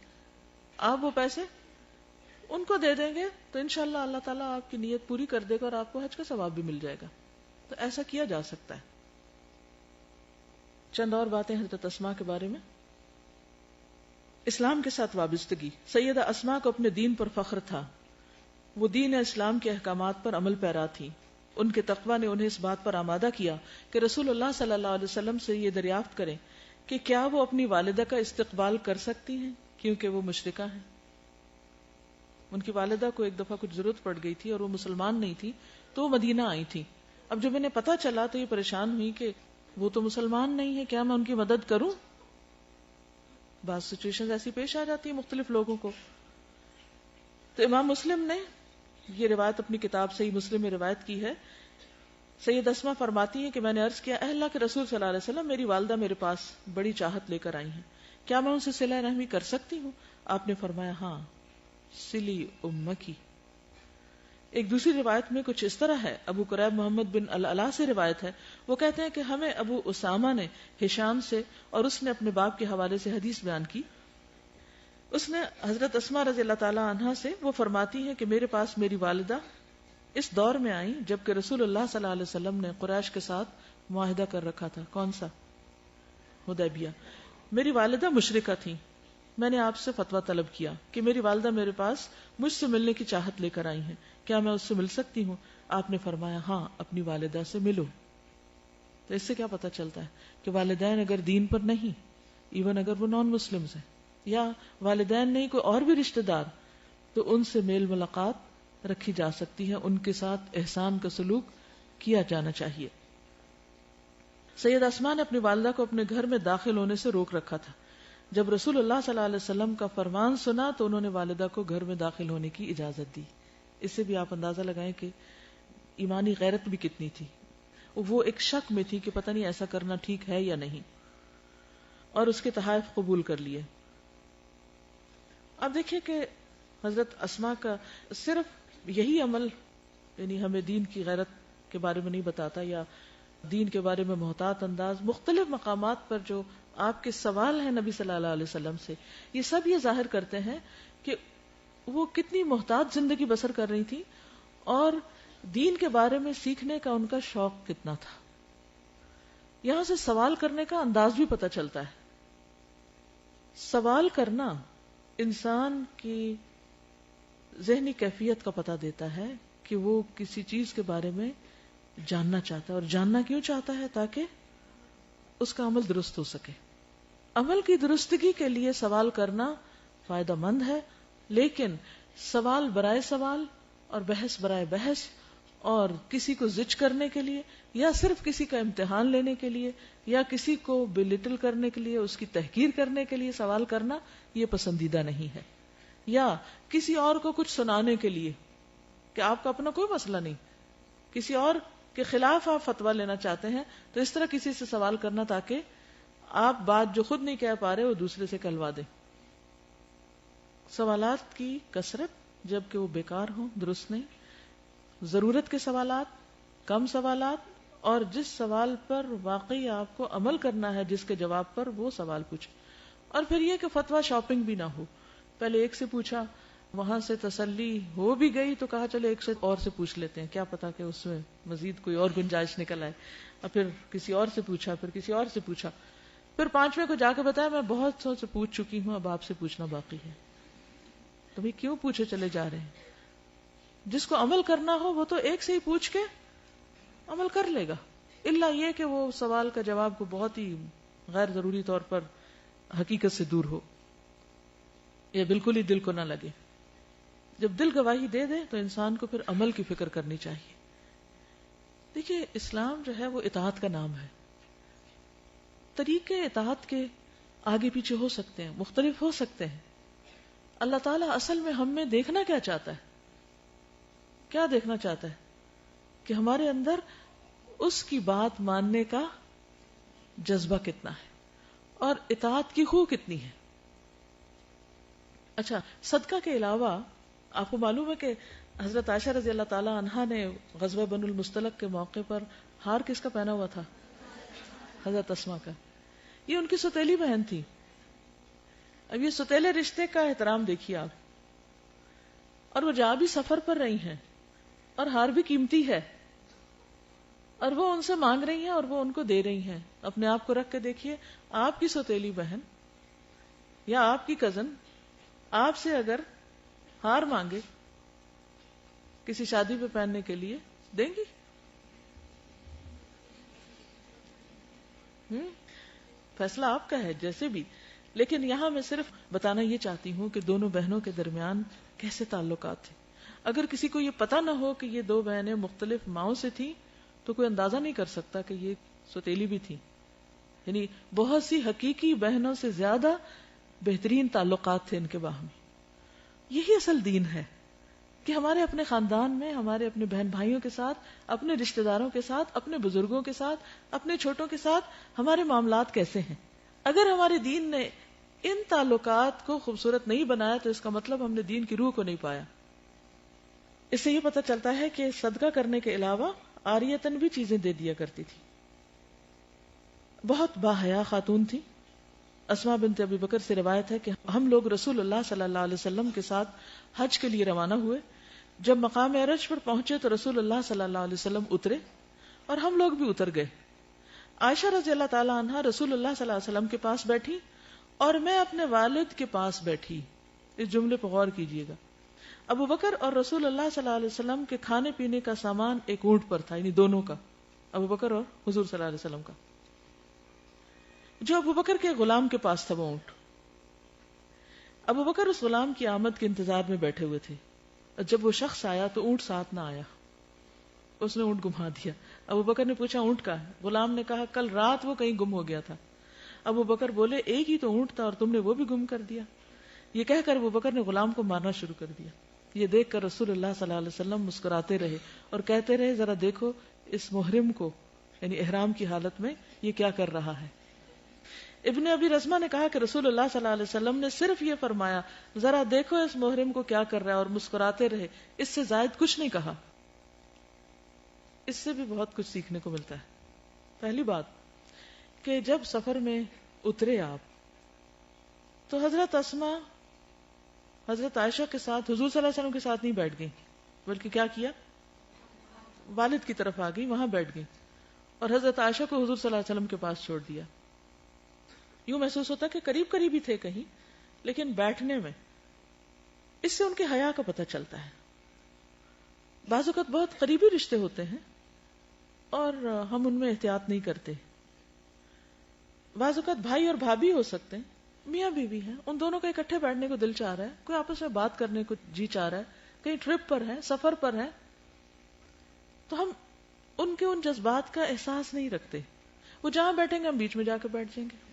آپ وہ پیسے ان کو دے دیں گے تو انشاءاللہ اللہ تعالیٰ آپ کی نیت پوری کر دے گا اور آپ کو حج کا ثواب بھی مل جائے گا. تو ایسا کیا جا سکتا ہے. چند اور باتیں حضرت اسماء کے بارے میں. اسلام کے ساتھ وابستگی. سیدہ اسماء کو اپنے دین پر فخر تھا، وہ دین اسلام کے احکامات پر عمل پیرا تھی. ان کے تقوی نے انہیں اس بات پر آمادہ کیا کہ رسول اللہ صلی اللہ علیہ وسلم سے یہ دریافت کریں کہ کیا وہ اپنی والدہ کا استقبال کر سکتی ہیں کیونکہ وہ مشرکہ ہیں. ان کی والدہ کو ایک دفعہ کچھ ضرورت پڑ گئی تھی اور وہ مسلمان نہیں تھی، تو وہ مدینہ آئی تھی. اب جب انہیں پتہ چلا تو یہ پریشان ہوئی کہ وہ تو مسلمان نہیں ہے، کیا میں ان کی مدد کروں؟ بعض سچویشن ایسی پیش آ جاتی ہیں مختلف لوگوں کو. تو امام مسلم نے یہ روایت اپنی کتاب صحیح مسلم میں روایت کی ہے. سید اسماء فرماتی ہیں کہ میں نے عرض کیا، اے اللہ کے رسول صلی اللہ علیہ وسلم، میری والدہ میرے پاس بڑی چاہت لے کر آئی ہیں، کیا میں ان سے صلہ رحمی کر سکتی ہوں؟ آپ نے فرمایا ہاں، سلی امکی. ایک دوسری روایت میں کچھ اس طرح ہے، ابو قریب محمد بن العلا سے روایت ہے، وہ کہتے ہیں کہ ہمیں ابو اسامہ نے ہشام سے اور اس نے اپنے باپ کے حوالے سے حدیث بیان کی. اس نے حضرت اسماء رضی اللہ تعالی عنہا سے، وہ فرماتی ہیں کہ میرے پاس میری والدہ اس دور میں آئیں جبکہ رسول اللہ صلی اللہ علیہ وسلم نے قریش کے ساتھ معاہدہ کر رکھا تھا. کون سا؟ حدیبیہ. میری والدہ مشرکہ تھیں. میں نے آپ سے فتویٰ طلب کیا کہ میری والدہ میرے پاس مجھ سے ملنے کی چاہت لے کر آئی ہیں، کیا میں اس سے مل سکتی ہوں؟ آپ نے فرمایا ہاں، اپنی والدہ سے ملو. تو اس سے کیا پتہ چلتا ہے کہ والدین اگر دین پر نہیں، ایون اگر وہ نان مسلمز ہیں یا والدین نہیں کوئی اور بھی رشتہ دار، تو ان سے میل ملاقات رکھی جا سکتی ہے، ان کے ساتھ احسان کا سلوک کیا جانا چاہیے. سید اسماء نے اپنی والدہ کو اپنے گھر میں داخل ہونے سے روک رکھا تھا. جب رسول اللہ صلی اللہ علیہ وسلم کا فرمان سنا تو انہوں نے والدہ کو گھر میں داخل ہونے کی اجازت دی. اس سے بھی آپ اندازہ لگائیں کہ ایمانی غیرت بھی کتنی تھی. وہ ایک شک میں تھی کہ پتہ نہیں ایسا کرنا ٹھیک ہے یا نہیں، اور اس کے تحائف قبول کر لیے. اب دیکھیں کہ حضرت اسماء کا صرف یہی عمل یعنی ہمیں دین کی غیرت کے بارے میں نہیں بتاتا، یا دین کے بارے میں محتاط انداز، مختلف مقامات پر جو آپ کے سوال ہیں نبی صلی اللہ علیہ وسلم سے، یہ سب یہ ظاہر کرتے ہیں کہ وہ کتنی محتاط زندگی بسر کر رہی تھی اور دین کے بارے میں سیکھنے کا ان کا شوق کتنا تھا. یہاں سے سوال کرنے کا انداز بھی پتہ چلتا ہے. سوال کرنا انسان کی ذہنی کیفیت کا پتہ دیتا ہے کہ وہ کسی چیز کے بارے میں جاننا چاہتا ہے، اور جاننا کیوں چاہتا ہے؟ تاکہ اس کا عمل درست ہو سکے. عمل کی درستگی کے لیے سوال کرنا فائدہ مند ہے، لیکن سوال برائے سوال اور بحث برائے بحث اور کسی کو زج کرنے کے لیے یا صرف کسی کا امتحان لینے کے لیے یا کسی کو بلٹل کرنے کے لیے، اس کی تحقیر کرنے کے لیے سوال کرنا یہ پسندیدہ نہیں ہے. یا کسی اور کو کچھ سنانے کے لیے کہ آپ کا اپنا کوئی مسئلہ نہیں، کسی اور کے خلاف آپ فتویٰ لینا چاہتے ہیں، تو اس طرح کسی سے سوال کرنا تاکہ آپ بات جو خود نہیں کہہ پا رہے وہ دوسرے سے کہلوا دیں. سوالات کی کثرت جبکہ وہ بیکار ہوں درست نہیں. ضرورت کے سوالات، کم سوالات، اور جس سوال پر واقعی آپ کو عمل کرنا ہے جس کے جواب پر، وہ سوال پوچھیں. اور پھر یہ کہ فتویٰ شاپنگ بھی نہ ہو. پہلے ایک سے پوچھا، وہاں سے تسلی ہو بھی گئی تو کہا چلو ایک سے اور سے پوچھ لیتے ہیں، کیا پتا کہ اس میں مزید کوئی اور گنجائش نکل آئے. اور پھر کسی اور سے پوچھا، پھر کسی اور سے پوچھا، پھر پانچویں کو جا کے بتایا میں بہت سو سے پوچھ چکی ہوں، اب آپ سے پوچھنا باقی ہے. تو بھئی کیوں پوچھے چلے جا رہے ہیں؟ جس کو عمل کرنا ہو وہ تو ایک سے ہی پوچھ کے عمل کر لے گا، الا یہ کہ وہ سوال کا جواب کو بہت ہی غیر ضروری طور پر حقیقت سے دور ہو یا بالکل ہی دل کو نہ لگے. جب دل گواہی دے دے تو انسان کو پھر عمل کی فکر کرنی چاہیے. دیکھیے اسلام جو ہے وہ اطاعت کا نام ہے. طریقے اطاعت کے آگے پیچھے ہو سکتے ہیں، مختلف ہو سکتے ہیں. اللہ تعالیٰ اصل میں ہم میں دیکھنا کیا چاہتا ہے؟ کیا دیکھنا چاہتا ہے؟ کہ ہمارے اندر اس کی بات ماننے کا جذبہ کتنا ہے اور اطاعت کی خو کتنی ہے. اچھا، صدقہ کے علاوہ آپ کو معلوم ہے کہ حضرت عائشہ رضی اللہ تعالی عنہا نے غزوہ بنو المصطلق کے موقع پر ہار کس کا پہنا ہوا تھا؟ حضرت اسماء کا. یہ ان کی سوتیلی بہن تھی. اب یہ سوتیلے رشتے کا احترام دیکھیے آپ. اور وہ جا بھی سفر پر رہی ہیں اور ہار بھی قیمتی ہے، اور وہ ان سے مانگ رہی ہیں اور وہ ان کو دے رہی ہیں. اپنے آپ کو رکھ کے دیکھیے، آپ کی سوتیلی بہن یا آپ کی کزن آپ سے اگر ہار مانگے کسی شادی پہ پہننے کے لیے، دیں گی؟ فیصلہ آپ کا ہے جیسے بھی. لیکن یہاں میں صرف بتانا یہ چاہتی ہوں کہ دونوں بہنوں کے درمیان کیسے تعلقات تھے. اگر کسی کو یہ پتا نہ ہو کہ یہ دو بہنیں مختلف ماؤں سے تھیں تو کوئی اندازہ نہیں کر سکتا کہ یہ سوتیلی بھی تھی. یعنی بہت سی حقیقی بہنوں سے زیادہ بہترین تعلقات تھے ان کے باہمی. یہی اصل دین ہے کہ ہمارے اپنے خاندان میں، ہمارے اپنے بہن بھائیوں کے ساتھ، اپنے رشتہ داروں کے ساتھ، اپنے بزرگوں کے ساتھ، اپنے چھوٹوں کے ساتھ ہمارے معاملات کیسے ہیں. اگر ہمارے دین نے ان تعلقات کو خوبصورت نہیں بنایا تو اس کا مطلب ہم نے دین کی روح کو نہیں پایا. اس سے یہ پتہ چلتا ہے کہ صدقہ کرنے کے علاوہ عاریتن بھی چیزیں دے دیا کرتی تھی. بہت باحیا خاتون تھی. اسماء بنت ابی بکر سے روایت ہے کہ ہم لوگ رسول اللہ صلی اللہ علیہ وسلم کے ساتھ حج کے لیے روانہ ہوئے. جب مقام عرج پر پہنچے تو رسول اللہ صلی اللہ علیہ وسلم اترے اور ہم لوگ بھی اتر گئے. عائشہ رضی اللہ تعالی عنہا رسول اللہ صلی اللہ علیہ وسلم کے پاس بیٹھی اور میں اپنے والد کے پاس بیٹھی. اس جملے پر غور کیجیے گا. ابو بکر اور رسول اللہ صلی اللہ علیہ وسلم کے کھانے پینے کا سامان ایک اونٹ پر تھا، یعنی دونوں کا، ابو بکر اور حضور صلی اللہ علیہ وسلم کا. جو ابو بکر کے غلام کے پاس تھا وہ اونٹ. ابو بکر اس غلام کی آمد کے انتظار میں بیٹھے ہوئے تھے. جب وہ شخص آیا تو اونٹ ساتھ نہ آیا، اس نے اونٹ گھما دیا. ابو بکر نے پوچھا اونٹ کا ہے؟ غلام نے کہا کل رات وہ کہیں گم ہو گیا تھا۔ ابو بکر بولے ایک ہی تو اونٹ تھا اور تم نے وہ بھی گم کر دیا۔ یہ کہہ کر ابو بکر نے غلام کو مارنا شروع کر دیا۔ یہ دیکھ کر رسول اللہ صلی اللہ علیہ وسلم مسکراتے رہے اور کہتے رہے ذرا دیکھو اس محرم کو، یعنی احرام کی حالت میں یہ کیا کر رہا ہے۔ ابن ابی رزمہ نے کہا کہ رسول اللہ صلی اللہ علیہ وسلم نے صرف یہ فرمایا ذرا دیکھو اس محرم کو کیا کر رہا ہے اور مسکراتے رہے، اس سے زائد کچھ نہیں کہا۔ اس سے بھی بہت کچھ سیکھنے کو ملتا ہے۔ پہلی بات کہ جب سفر میں اترے آپ تو حضرت اسما حضرت عائشہ کے ساتھ حضور صلی اللہ علیہ وسلم کے ساتھ نہیں بیٹھ گئی، بلکہ کیا کیا، والد کی طرف آ گئی، وہاں بیٹھ گئی اور حضرت عائشہ کو حضور صلی اللہ علیہ وسلم کے پاس چھوڑ دیا۔ یوں محسوس ہوتا کہ قریب قریب ہی تھے کہیں، لیکن بیٹھنے میں اس سے ان کے حیا کا پتہ چلتا ہے۔ بعض اوقات بہت قریبی رشتے ہوتے ہیں اور ہم ان میں احتیاط نہیں کرتے۔ بعض اوقات بھائی اور بھابھی ہو سکتے ہیں، میاں بیوی ہیں، ان دونوں کا اکٹھے بیٹھنے کو دل چاہ رہا ہے، کوئی آپس میں بات کرنے کو جی چاہ رہا ہے، کہیں ٹرپ پر ہے، سفر پر ہے، تو ہم ان کے ان جذبات کا احساس نہیں رکھتے۔ وہ جہاں بیٹھیں گے ہم بیچ میں جا کے بیٹھ جائیں گے۔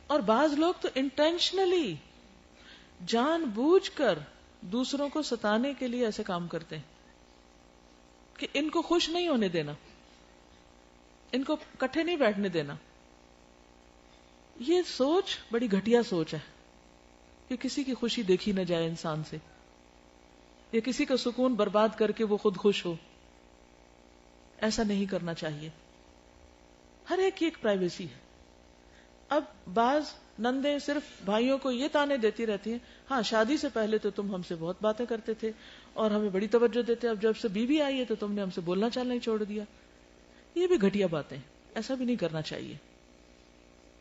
اور بعض لوگ تو انٹینشنلی جان بوجھ کر دوسروں کو ستانے کے لیے ایسے کام کرتے ہیں کہ ان کو خوش نہیں ہونے دینا، ان کو اکٹھے نہیں بیٹھنے دینا۔ یہ سوچ بڑی گھٹیا سوچ ہے کہ کسی کی خوشی دیکھی نہ جائے انسان سے، یا کسی کا سکون برباد کر کے وہ خود خوش ہو۔ ایسا نہیں کرنا چاہیے۔ ہر ایک کی ایک پرائیویسی ہے۔ اب بعض نندیں صرف بھائیوں کو یہ تانے دیتی رہتی ہیں، ہاں شادی سے پہلے تو تم ہم سے بہت باتیں کرتے تھے اور ہمیں بڑی توجہ دیتے، اب جب سے بیوی آئی ہے تو تم نے ہم سے بولنا چالنا ہی چھوڑ دیا۔ یہ بھی گھٹیا باتیں، ایسا بھی نہیں کرنا چاہیے۔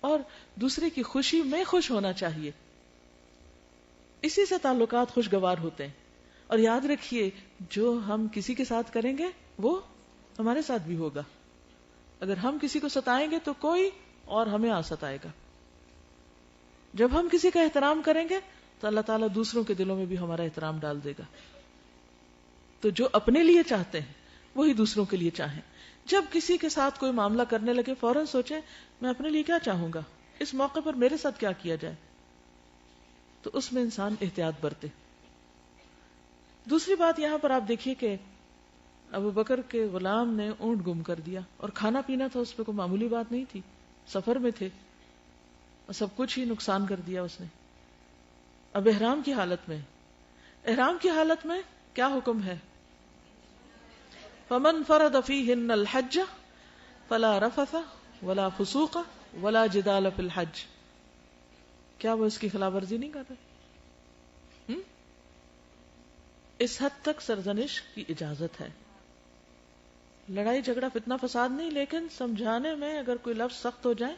اور دوسرے کی خوشی میں خوش ہونا چاہیے، اسی سے تعلقات خوشگوار ہوتے ہیں۔ اور یاد رکھیے جو ہم کسی کے ساتھ کریں گے وہ ہمارے ساتھ بھی ہوگا۔ اگر ہم کسی کو ستائیں گے تو کوئی اور ہمیں ستائے گا۔ جب ہم کسی کا احترام کریں گے تو اللہ تعالیٰ دوسروں کے دلوں میں بھی ہمارا احترام ڈال دے گا۔ تو جو اپنے لیے چاہتے ہیں وہی دوسروں کے لیے چاہیں۔ جب کسی کے ساتھ کوئی معاملہ کرنے لگے فوراً سوچیں میں اپنے لیے کیا چاہوں گا، اس موقع پر میرے ساتھ کیا کیا جائے، تو اس میں انسان احتیاط برتے۔ دوسری بات یہاں پر آپ دیکھیے کہ ابو بکر کے غلام نے اونٹ گم کر دیا، اور کھانا پینا تھا، اس پہ کوئی معمولی بات نہیں تھی، سفر میں تھے اور سب کچھ ہی نقصان کر دیا اس نے۔ اب احرام کی حالت میں، احرام کی حالت میں کیا حکم ہے؟ فمن فرض فیہن الحج فلا رفث ولا فسوق ولا جدال فی الحج۔ کیا وہ اس کی خلاف ورزی نہیں کر رہے؟ اس حد تک سرزنش کی اجازت ہے، لڑائی جھگڑا فتنہ فساد نہیں، لیکن سمجھانے میں اگر کوئی لفظ سخت ہو جائے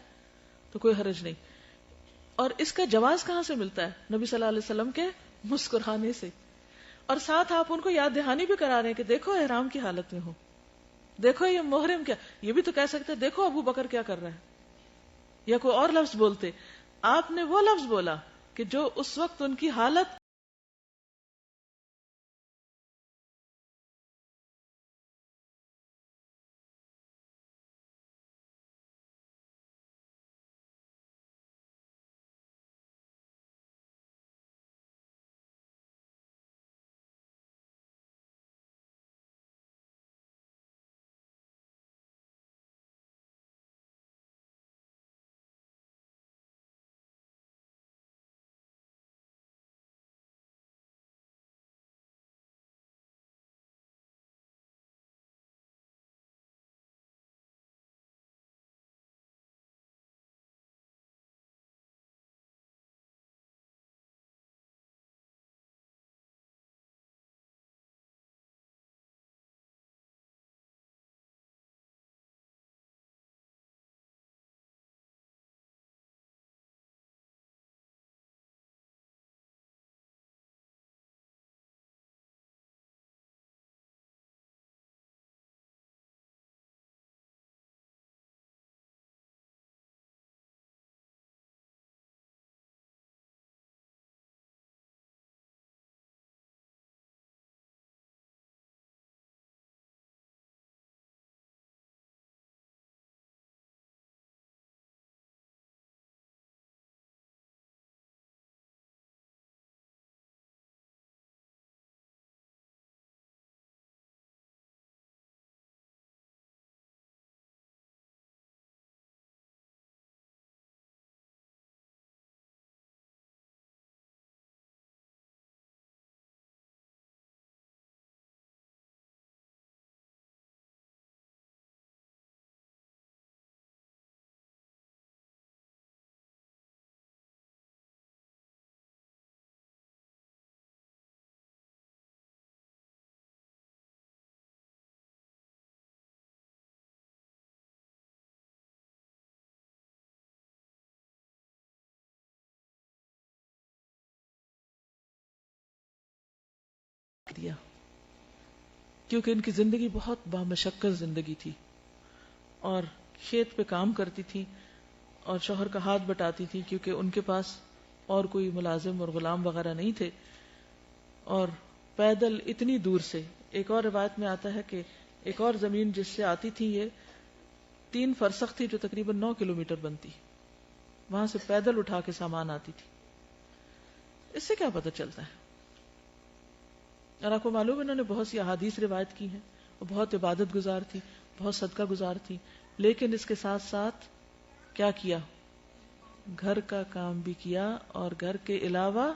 تو کوئی حرج نہیں۔ اور اس کا جواز کہاں سے ملتا ہے؟ نبی صلی اللہ علیہ وسلم کے مسکرانے سے، اور ساتھ آپ ان کو یاد دہانی بھی کرا رہے ہیں کہ دیکھو احرام کی حالت میں ہو، دیکھو یہ محرم کیا، یہ بھی تو کہہ سکتے دیکھو ابو بکر کیا کر رہا ہے، یا کوئی اور لفظ بولتے۔ آپ نے وہ لفظ بولا کہ جو اس وقت ان کی حالت دیا، کیونکہ ان کی زندگی بہت بامشقت زندگی تھی، اور کھیت پہ کام کرتی تھی اور شوہر کا ہاتھ بٹاتی تھی، کیونکہ ان کے پاس اور کوئی ملازم اور غلام وغیرہ نہیں تھے، اور پیدل اتنی دور سے. ایک اور روایت میں آتا ہے کہ ایک اور زمین جس سے آتی تھی یہ 3 فرسخ تھی جو تقریباً 9 کلومیٹر بنتی، وہاں سے پیدل اٹھا کے سامان آتی تھی. اس سے کیا پتہ چلتا ہے؟ اور آپ کو معلوم ہے انہوں نے بہت سی احادیث روایت کی ہیں، وہ بہت عبادت گزار تھی، بہت صدقہ گزار تھی، لیکن اس کے ساتھ ساتھ کیا کیا؟ گھر کا کام بھی کیا، اور گھر کے علاوہ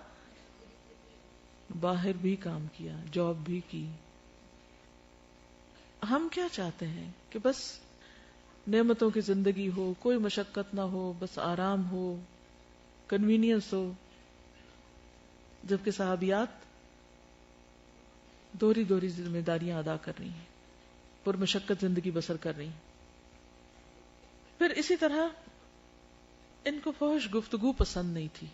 باہر بھی کام کیا، جاب بھی کی. ہم کیا چاہتے ہیں کہ بس نعمتوں کی زندگی ہو، کوئی مشقت نہ ہو، بس آرام ہو، کنوینئنس ہو، جبکہ صحابیات دوہری دوہری ذمہ داریاں ادا کر رہی ہیں، پر مشقت زندگی بسر کر رہی ہیں. پھر اسی طرح ان کو فحش گفتگو پسند نہیں تھی،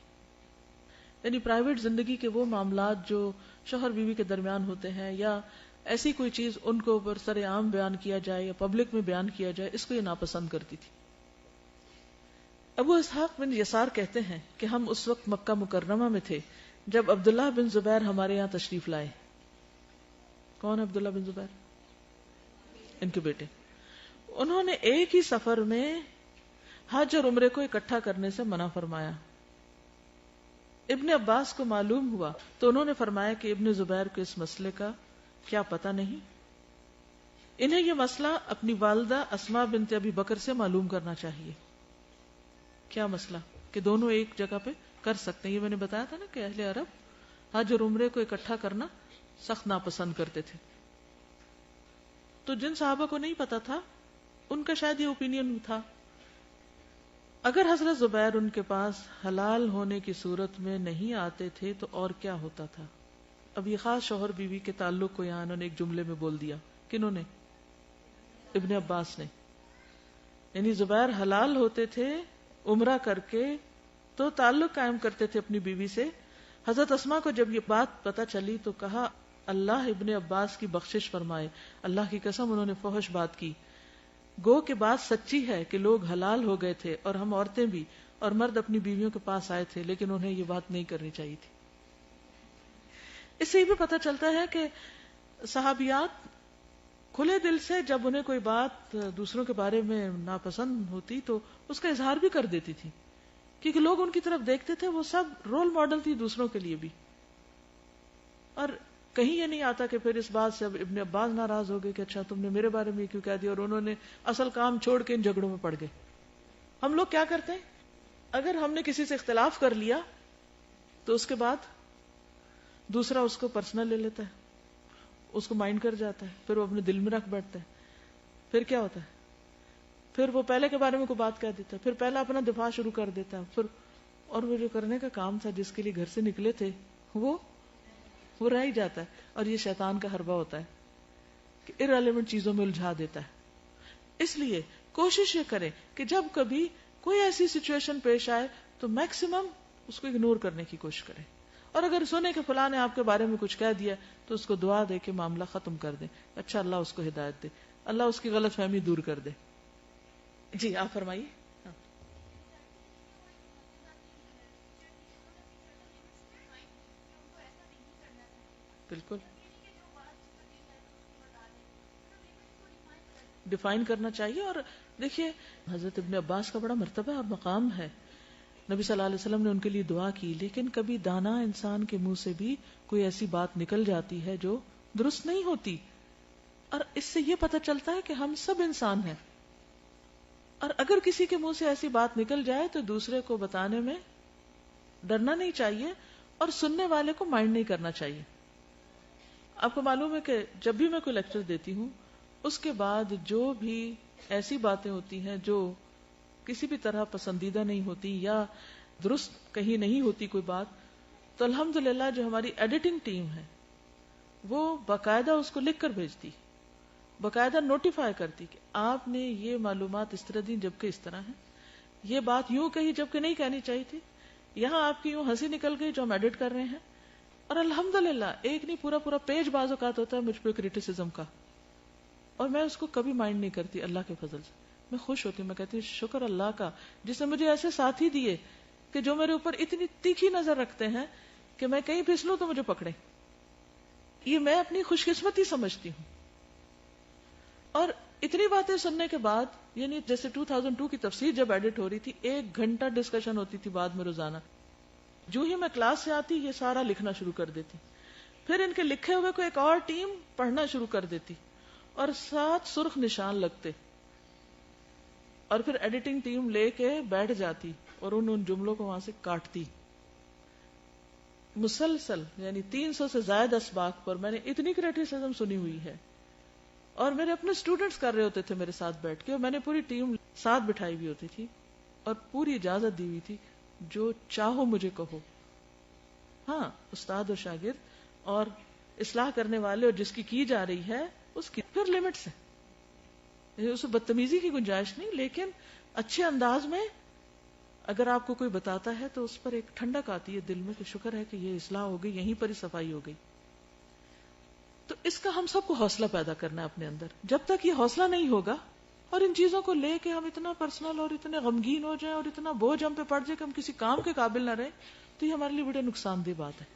یعنی پرائیویٹ زندگی کے وہ معاملات جو شوہر بیوی کے درمیان ہوتے ہیں، یا ایسی کوئی چیز ان کو برسر عام بیان کیا جائے یا پبلک میں بیان کیا جائے، اس کو یہ ناپسند کرتی تھی. ابو اسحاق بن یسار کہتے ہیں کہ ہم اس وقت مکہ مکرمہ میں تھے جب عبداللہ بن زبیر ہمارے یہاں تشریف لائے. کون ہے عبداللہ بن زبیر؟ ان کے بیٹے. انہوں نے ایک ہی سفر میں حج اور عمرے کو اکٹھا کرنے سے منع فرمایا. ابن عباس کو معلوم ہوا تو انہوں نے فرمایا کہ ابن زبیر کو اس مسئلے کا کیا پتہ نہیں. انہیں یہ مسئلہ اپنی والدہ اسماء بنت ابی بکر سے معلوم کرنا چاہیے. کیا مسئلہ؟ کہ دونوں ایک جگہ پہ کر سکتے ہیں. یہ میں نے بتایا تھا نا کہ اہل عرب حج اور عمرے کو اکٹھا کرنا سخت ناپسند کرتے تھے. تو جن صحابہ کو نہیں پتا تھا ان کا شاید یہ اوپینین تھا. اگر حضرت زبیر ان کے پاس حلال ہونے کی صورت میں نہیں آتے تھے تو اور کیا ہوتا تھا؟ اب یہ خاص شوہر بیوی کے تعلق کو یہاں انہوں نے ایک جملے میں بول دیا. کنہوں نے؟ ابن عباس نے. یعنی زبیر حلال ہوتے تھے عمرہ کر کے تو تعلق قائم کرتے تھے اپنی بیوی سے. حضرت اسماء کو جب یہ بات پتہ چلی تو کہا اللہ ابن عباس کی بخشش فرمائے، اللہ کی قسم انہوں نے فحش بات کی. گو کہ بات سچی ہے کہ لوگ حلال ہو گئے تھے، اور ہم عورتیں بھی اور مرد اپنی بیویوں کے پاس آئے تھے، لیکن انہیں یہ بات نہیں کرنی چاہیے تھی. اس سے یہ بھی پتہ چلتا ہے کہ صحابیات کھلے دل سے جب انہیں کوئی بات دوسروں کے بارے میں ناپسند ہوتی تو اس کا اظہار بھی کر دیتی تھی، کیونکہ لوگ ان کی طرف دیکھتے تھے، وہ سب رول ماڈل تھی دوسروں کے لیے بھی. اور کہیں یہ نہیں آتا کہ پھر اس بات سے اب ابن عباس ناراض ہو گئے کہ اچھا تم نے میرے بارے میں کیوں کہہ دیا، اور انہوں نے اصل کام چھوڑ کے ان جھگڑوں میں پڑ گئے. ہم لوگ کیا کرتے ہیں، اگر ہم نے کسی سے اختلاف کر لیا تو اس کے بعد دوسرا اس کو پرسنل لے لیتا ہے، اس کو مائنڈ کر جاتا ہے، پھر وہ اپنے دل میں رکھ بیٹھتا ہے. پھر کیا ہوتا ہے، پھر وہ پہلے کے بارے میں کوئی بات کہہ دیتا ہے، پھر پہلا اپنا دفاع شروع کر دیتا ہے، پھر اور وہ جو کرنے کا کام تھا جس کے لیے گھر سے نکلے تھے وہ رہ ہی جاتا ہے. اور یہ شیطان کا حربہ ہوتا ہے کہ ارریلیونٹ چیزوں میں الجھا دیتا ہے. اس لیے کوشش یہ کریں کہ جب کبھی کوئی ایسی سچویشن پیش آئے تو میکسیمم اس کو اگنور کرنے کی کوشش کریں، اور اگر سنے کہ فلاں نے آپ کے بارے میں کچھ کہہ دیا تو اس کو دعا دے کے معاملہ ختم کر دیں. اچھا اللہ اس کو ہدایت دے، اللہ اس کی غلط فہمی دور کر دے. جی آپ فرمائیے. بالکل ڈیفائن کرنا چاہیے. اور دیکھیے حضرت ابن عباس کا بڑا مرتبہ اور مقام ہے، نبی صلی اللہ علیہ وسلم نے ان کے لیے دعا کی، لیکن کبھی دانا انسان کے منہ سے بھی کوئی ایسی بات نکل جاتی ہے جو درست نہیں ہوتی. اور اس سے یہ پتہ چلتا ہے کہ ہم سب انسان ہیں، اور اگر کسی کے منہ سے ایسی بات نکل جائے تو دوسرے کو بتانے میں ڈرنا نہیں چاہیے، اور سننے والے کو مائنڈ نہیں کرنا چاہیے. آپ کو معلوم ہے کہ جب بھی میں کوئی لیکچر دیتی ہوں اس کے بعد جو بھی ایسی باتیں ہوتی ہیں جو کسی بھی طرح پسندیدہ نہیں ہوتی یا درست کہیں نہیں ہوتی کوئی بات، تو الحمدللہ جو ہماری ایڈیٹنگ ٹیم ہے وہ باقاعدہ اس کو لکھ کر بھیجتی، باقاعدہ نوٹیفائی کرتی کہ آپ نے یہ معلومات اس طرح دی جبکہ اس طرح ہے، یہ بات یوں کہی جبکہ نہیں کہنی چاہیے تھی، یہاں آپ کی یوں ہنسی نکل گئی جو ہم ایڈٹ کر رہے ہیں. اور الحمدللہ ایک نہیں پورا پورا پیج بعض اوقات ہوتا ہے مجھ پہ کریٹیسزم کا، اور میں اس کو کبھی مائنڈ نہیں کرتی، اللہ کے فضل سے میں خوش ہوتی ہوں. میں کہتی ہوں شکر اللہ کا جس نے مجھے ایسے ساتھی دیے کہ جو میرے اوپر اتنی تیکھی نظر رکھتے ہیں کہ میں کہیں پھسلوں تو مجھے پکڑے. یہ میں اپنی خوش قسمتی سمجھتی ہوں. اور اتنی باتیں سننے کے بعد، یعنی جیسے 2002 کی تفسیر جب ایڈٹ ہو رہی تھی 1 گھنٹہ ڈسکشن ہوتی تھی بعد میں روزانہ. جو ہی میں کلاس سے آتی یہ سارا لکھنا شروع کر دیتی، پھر ان کے لکھے ہوئے کو ایک اور ٹیم پڑھنا شروع کر دیتی اور 7 سرخ نشان لگتے، اور پھر ایڈیٹنگ ٹیم لے کے بیٹھ جاتی اور ان جملوں کو وہاں سے کاٹتی. مسلسل یعنی 300 سے زائد اسباق پر میں نے اتنی کریٹیسزم سنی ہوئی ہے، اور میرے اپنے اسٹوڈنٹس کر رہے ہوتے تھے میرے ساتھ بیٹھ کے، اور میں نے پوری ٹیم ساتھ بٹھائی ہوئی ہوتی تھی اور پوری اجازت دی ہوئی تھی جو چاہو مجھے کہو. ہاں استاد اور شاگرد اور اصلاح کرنے والے اور جس کی جا رہی ہے اس کی پھر لمٹس ہے، اسے بدتمیزی کی گنجائش نہیں، لیکن اچھے انداز میں اگر آپ کو کوئی بتاتا ہے تو اس پر ایک ٹھنڈک آتی ہے دل میں کہ شکر ہے کہ یہ اصلاح ہو گئی، یہیں پر ہی صفائی ہو گئی. تو اس کا ہم سب کو حوصلہ پیدا کرنا ہے اپنے اندر. جب تک یہ حوصلہ نہیں ہوگا اور ان چیزوں کو لے کے ہم اتنا پرسنل اور اتنے غمگین ہو جائیں اور اتنا بوجھ ہم پہ پڑ جائے کہ ہم کسی کام کے قابل نہ رہیں، تو یہ ہمارے لیے بڑے نقصان دہ بات ہے.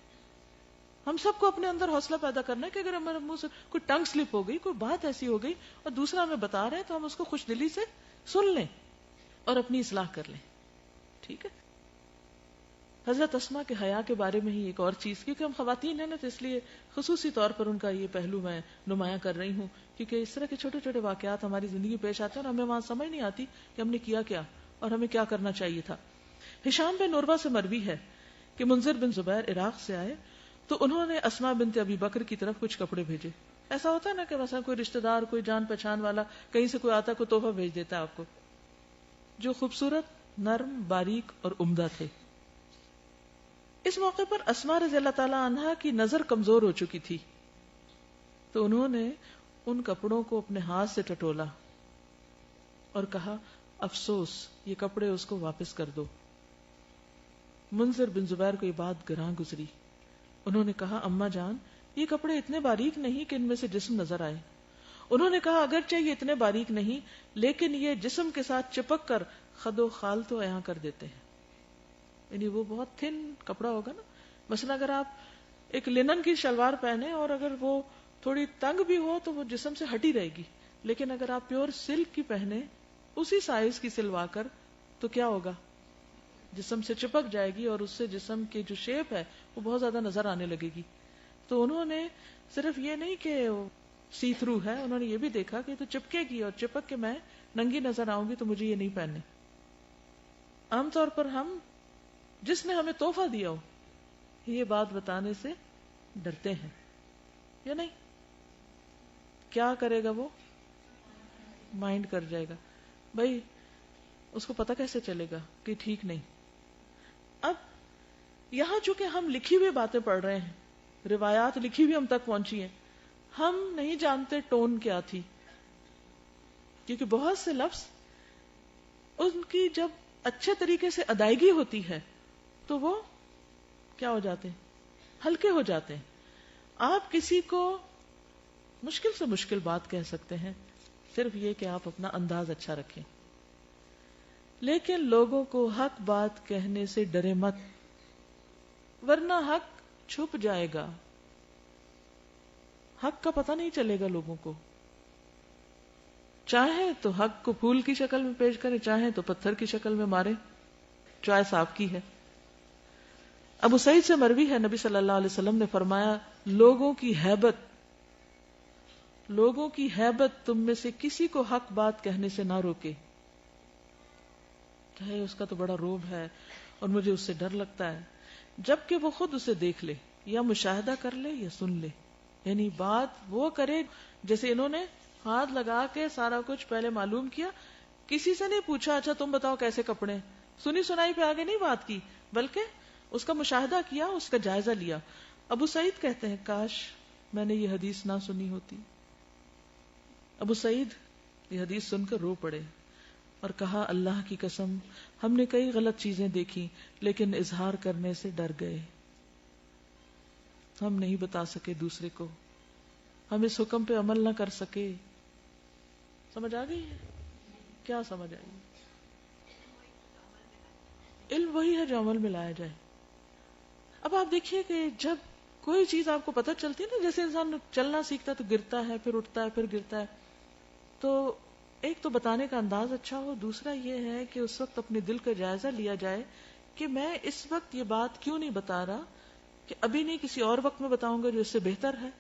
ہم سب کو اپنے اندر حوصلہ پیدا کرنا ہے کہ اگر ہمارے منہ سے کوئی ٹنگ سلپ ہو گئی، کوئی بات ایسی ہو گئی اور دوسرا ہمیں بتا رہے ہیں تو ہم اس کو خوش دلی سے سن لیں اور اپنی اصلاح کر لیں. ٹھیک ہے. حضرت اسماء کے حیا کے بارے میں ہی ایک اور چیز، کیونکہ ہم خواتین ہیں نا تو اس لیے خصوصی طور پر ان کا یہ پہلو میں نمایاں کر رہی ہوں، کیونکہ اس طرح کے چھوٹے چھوٹے واقعات ہماری زندگی پیش آتے ہیں اور ہمیں وہاں سمجھ نہیں آتی کہ ہم نے کیا کیا اور ہمیں کیا کرنا چاہیے تھا. ہشام بن عروہ سے مروی ہے کہ منذر بن زبیر عراق سے آئے تو انہوں نے اسماء بنت ابی بکر کی طرف کچھ کپڑے بھیجے. ایسا ہوتا ہے نا کہ مثلا کوئی رشتہ دار، کوئی جان پہچان والا کہیں سے کوئی آتا، کوئی تحفہ بھیج دیتا ہے آپ کو، جو خوبصورت، نرم، باریک اور عمدہ تھے. اس موقع پر اسماء رضی اللہ تعالی عنہا کی نظر کمزور ہو چکی تھی، تو انہوں نے ان کپڑوں کو اپنے ہاتھ سے ٹٹولا اور کہا افسوس، یہ کپڑے اس کو واپس کر دو. منذر بن زبیر کو یہ بات گراں گزری. انہوں نے کہا اماں جان، یہ کپڑے اتنے باریک نہیں کہ ان میں سے جسم نظر آئے. انہوں نے کہا اگرچہ یہ اتنے باریک نہیں لیکن یہ جسم کے ساتھ چپک کر خد و خال تو عیاں کر دیتے ہیں. یعنی وہ بہت تھن کپڑا ہوگا نا، مثلا اگر آپ ایک لینن کی شلوار پہنے اور اگر وہ تھوڑی تنگ بھی ہو تو وہ جسم سے ہٹی رہے گی، لیکن اگر آپ پیور سلک کی پہنے اسی سائز کی سلوا کر تو کیا ہوگا، جسم سے چپک جائے گی اور اس سے جسم کی جو شیپ ہے وہ بہت زیادہ نظر آنے لگے گی. تو انہوں نے صرف یہ نہیں کہ سی تھرو ہے، انہوں نے یہ بھی دیکھا کہ تو چپکے گی اور چپک کے میں ننگی نظر آؤں گی تو مجھے یہ نہیں پہننے. عام طور پر ہم جس نے ہمیں تحفہ دیا ہو یہ بات بتانے سے ڈرتے ہیں یا نہیں؟ کیا کرے گا وہ؟ مائنڈ کر جائے گا. بھائی اس کو پتہ کیسے چلے گا کہ ٹھیک نہیں. اب یہاں چونکہ ہم لکھی ہوئی باتیں پڑھ رہے ہیں، روایات لکھی ہوئی ہم تک پہنچی ہیں، ہم نہیں جانتے ٹون کیا تھی، کیونکہ بہت سے لفظ ان کی جب اچھے طریقے سے ادائیگی ہوتی ہے تو وہ کیا ہو جاتے ہیں، ہلکے ہو جاتے ہیں. آپ کسی کو مشکل سے مشکل بات کہہ سکتے ہیں، صرف یہ کہ آپ اپنا انداز اچھا رکھیں، لیکن لوگوں کو حق بات کہنے سے ڈرے مت، ورنہ حق چھپ جائے گا، حق کا پتہ نہیں چلے گا لوگوں کو. چاہے تو حق کو پھول کی شکل میں پیش کریں، چاہے تو پتھر کی شکل میں مارے، چوائس آپ کی ہے. ابو سعید سے مروی ہے نبی صلی اللہ علیہ وسلم نے فرمایا لوگوں کی ہیبت تم میں سے کسی کو حق بات کہنے سے نہ روکے، چاہے اس کا تو بڑا روب ہے اور مجھے اس سے ڈر لگتا ہے، جبکہ وہ خود اسے دیکھ لے یا مشاہدہ کر لے یا سن لے. یعنی بات وہ کرے جیسے انہوں نے ہاتھ لگا کے سارا کچھ پہلے معلوم کیا، کسی سے نہیں پوچھا اچھا تم بتاؤ کیسے کپڑے، سنی سنائی پہ آگے نہیں بات کی، بلکہ اس کا مشاہدہ کیا، اس کا جائزہ لیا. ابو سعید کہتے ہیں کاش میں نے یہ حدیث نہ سنی ہوتی. ابو سعید یہ حدیث سن کر رو پڑے اور کہا اللہ کی قسم ہم نے کئی غلط چیزیں دیکھی لیکن اظہار کرنے سے ڈر گئے. ہم نہیں بتا سکے دوسرے کو، ہم اس حکم پہ عمل نہ کر سکے. سمجھ آ گئی ہے؟ کیا سمجھ آئی؟ علم وہی ہے جو عمل میں لایا جائے. اب آپ دیکھیے کہ جب کوئی چیز آپ کو پتہ چلتی ہے نا، جیسے انسان چلنا سیکھتا ہے تو گرتا ہے، پھر اٹھتا ہے، پھر گرتا ہے، تو ایک تو بتانے کا انداز اچھا ہو، دوسرا یہ ہے کہ اس وقت اپنے دل کا جائزہ لیا جائے کہ میں اس وقت یہ بات کیوں نہیں بتا رہا، کہ ابھی نہیں کسی اور وقت میں بتاؤں گا جو اس سے بہتر ہے،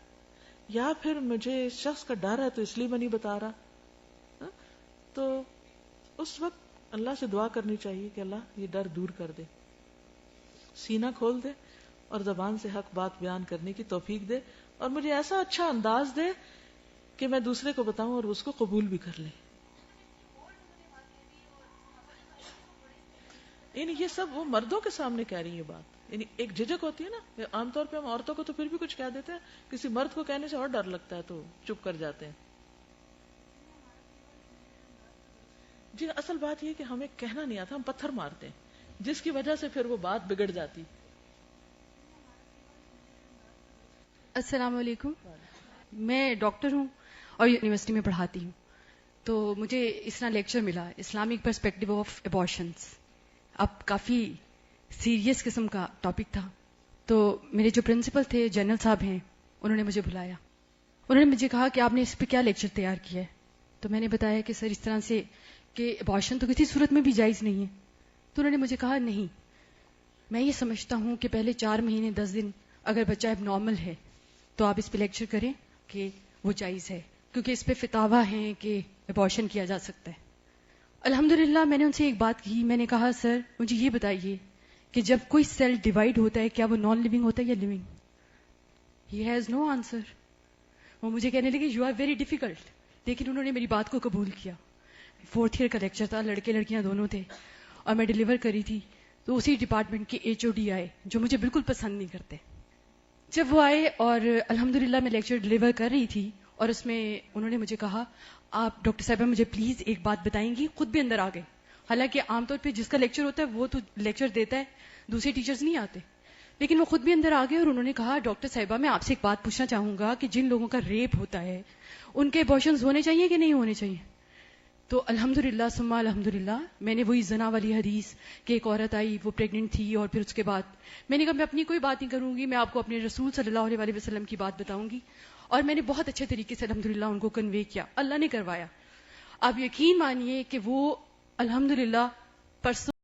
یا پھر مجھے اس شخص کا ڈر ہے تو اس لیے میں نہیں بتا رہا. ہاں؟ تو اس وقت اللہ سے دعا کرنی چاہیے کہ اللہ یہ ڈر دور کر دے، سینہ کھول دے اور زبان سے حق بات بیان کرنے کی توفیق دے، اور مجھے ایسا اچھا انداز دے کہ میں دوسرے کو بتاؤں اور اس کو قبول بھی کر لے. یعنی یہ سب وہ مردوں کے سامنے کہہ رہی ہے بات، یعنی ایک جھجک ہوتی ہے نا، عام طور پہ ہم عورتوں کو تو پھر بھی کچھ کہہ دیتے ہیں، کسی مرد کو کہنے سے اور ڈر لگتا ہے تو چپ کر جاتے ہیں. جی اصل بات یہ کہ ہمیں کہنا نہیں آتا، ہم پتھر مارتے ہیں، جس کی وجہ سے پھر وہ بات بگڑ جاتی. السلام علیکم. میں ڈاکٹر ہوں اور یونیورسٹی میں پڑھاتی ہوں. تو مجھے اس طرح لیکچر ملا، اسلامک پرسپیکٹو آف ابارشنس. اب کافی سیریس قسم کا ٹاپک تھا. تو میرے جو پرنسپل تھے، جنرل صاحب ہیں، انہوں نے مجھے بلایا. انہوں نے مجھے کہا کہ آپ نے اس پہ کیا لیکچر تیار کیا ہے. تو میں نے بتایا کہ سر اس طرح سے کہ ابارشن تو کسی صورت میں بھی جائز نہیں ہے. تو انہوں نے مجھے کہا نہیں، میں یہ سمجھتا ہوں کہ پہلے 4 مہینے 10 دن اگر بچہ اب نارمل ہے تو آپ اس پہ لیکچر کریں کہ وہ جائز ہے، کیونکہ اس پہ فتاوا ہیں کہ ابارشن کیا جا سکتا ہے. الحمدللہ میں نے ان سے ایک بات کی، میں نے کہا سر مجھے یہ بتائیے کہ جب کوئی سیل ڈیوائڈ ہوتا ہے کیا وہ نان لیونگ ہوتا ہے یا living? He has no answer. وہ مجھے کہنے لگے یو آر ویری ڈیفیکلٹ. لیکن انہوں نے میری بات کو قبول کیا. 4th ایئر کا لیکچر تھا، لڑکے لڑکیاں دونوں تھے، اور میں ڈیلیور کری تھی. تو اسی ڈپارٹمنٹ کے HOD آئے جو مجھے بالکل پسند نہیں کرتے. جب وہ آئے اور الحمدللہ میں لیکچر ڈیلیور کر رہی تھی، اور اس میں انہوں نے مجھے کہا آپ ڈاکٹر صاحبہ مجھے پلیز ایک بات بتائیں گی. خود بھی اندر آ گئے. حالانکہ عام طور پہ جس کا لیکچر ہوتا ہے وہ تو لیکچر دیتا ہے، دوسرے ٹیچرز نہیں آتے، لیکن وہ خود بھی اندر آ گئے اور انہوں نے کہا ڈاکٹر صاحبہ میں آپ سے ایک بات پوچھنا چاہوں گا کہ جن لوگوں کا ریپ ہوتا ہے ان کے ابارشنز ہونے چاہیے کہ نہیں ہونے چاہیے؟ تو الحمدللہ ثم الحمدللہ میں نے وہی زنا والی حدیث کہ ایک عورت آئی، وہ پریگننٹ تھی، اور پھر اس کے بعد میں نے کہا میں اپنی کوئی بات نہیں کروں گی، میں آپ کو اپنے رسول صلی اللہ علیہ وسلم کی بات بتاؤں گی. اور میں نے بہت اچھے طریقے سے الحمدللہ ان کو کنوے کیا، اللہ نے کروایا. آپ یقین مانیے کہ وہ الحمدللہ پرسوں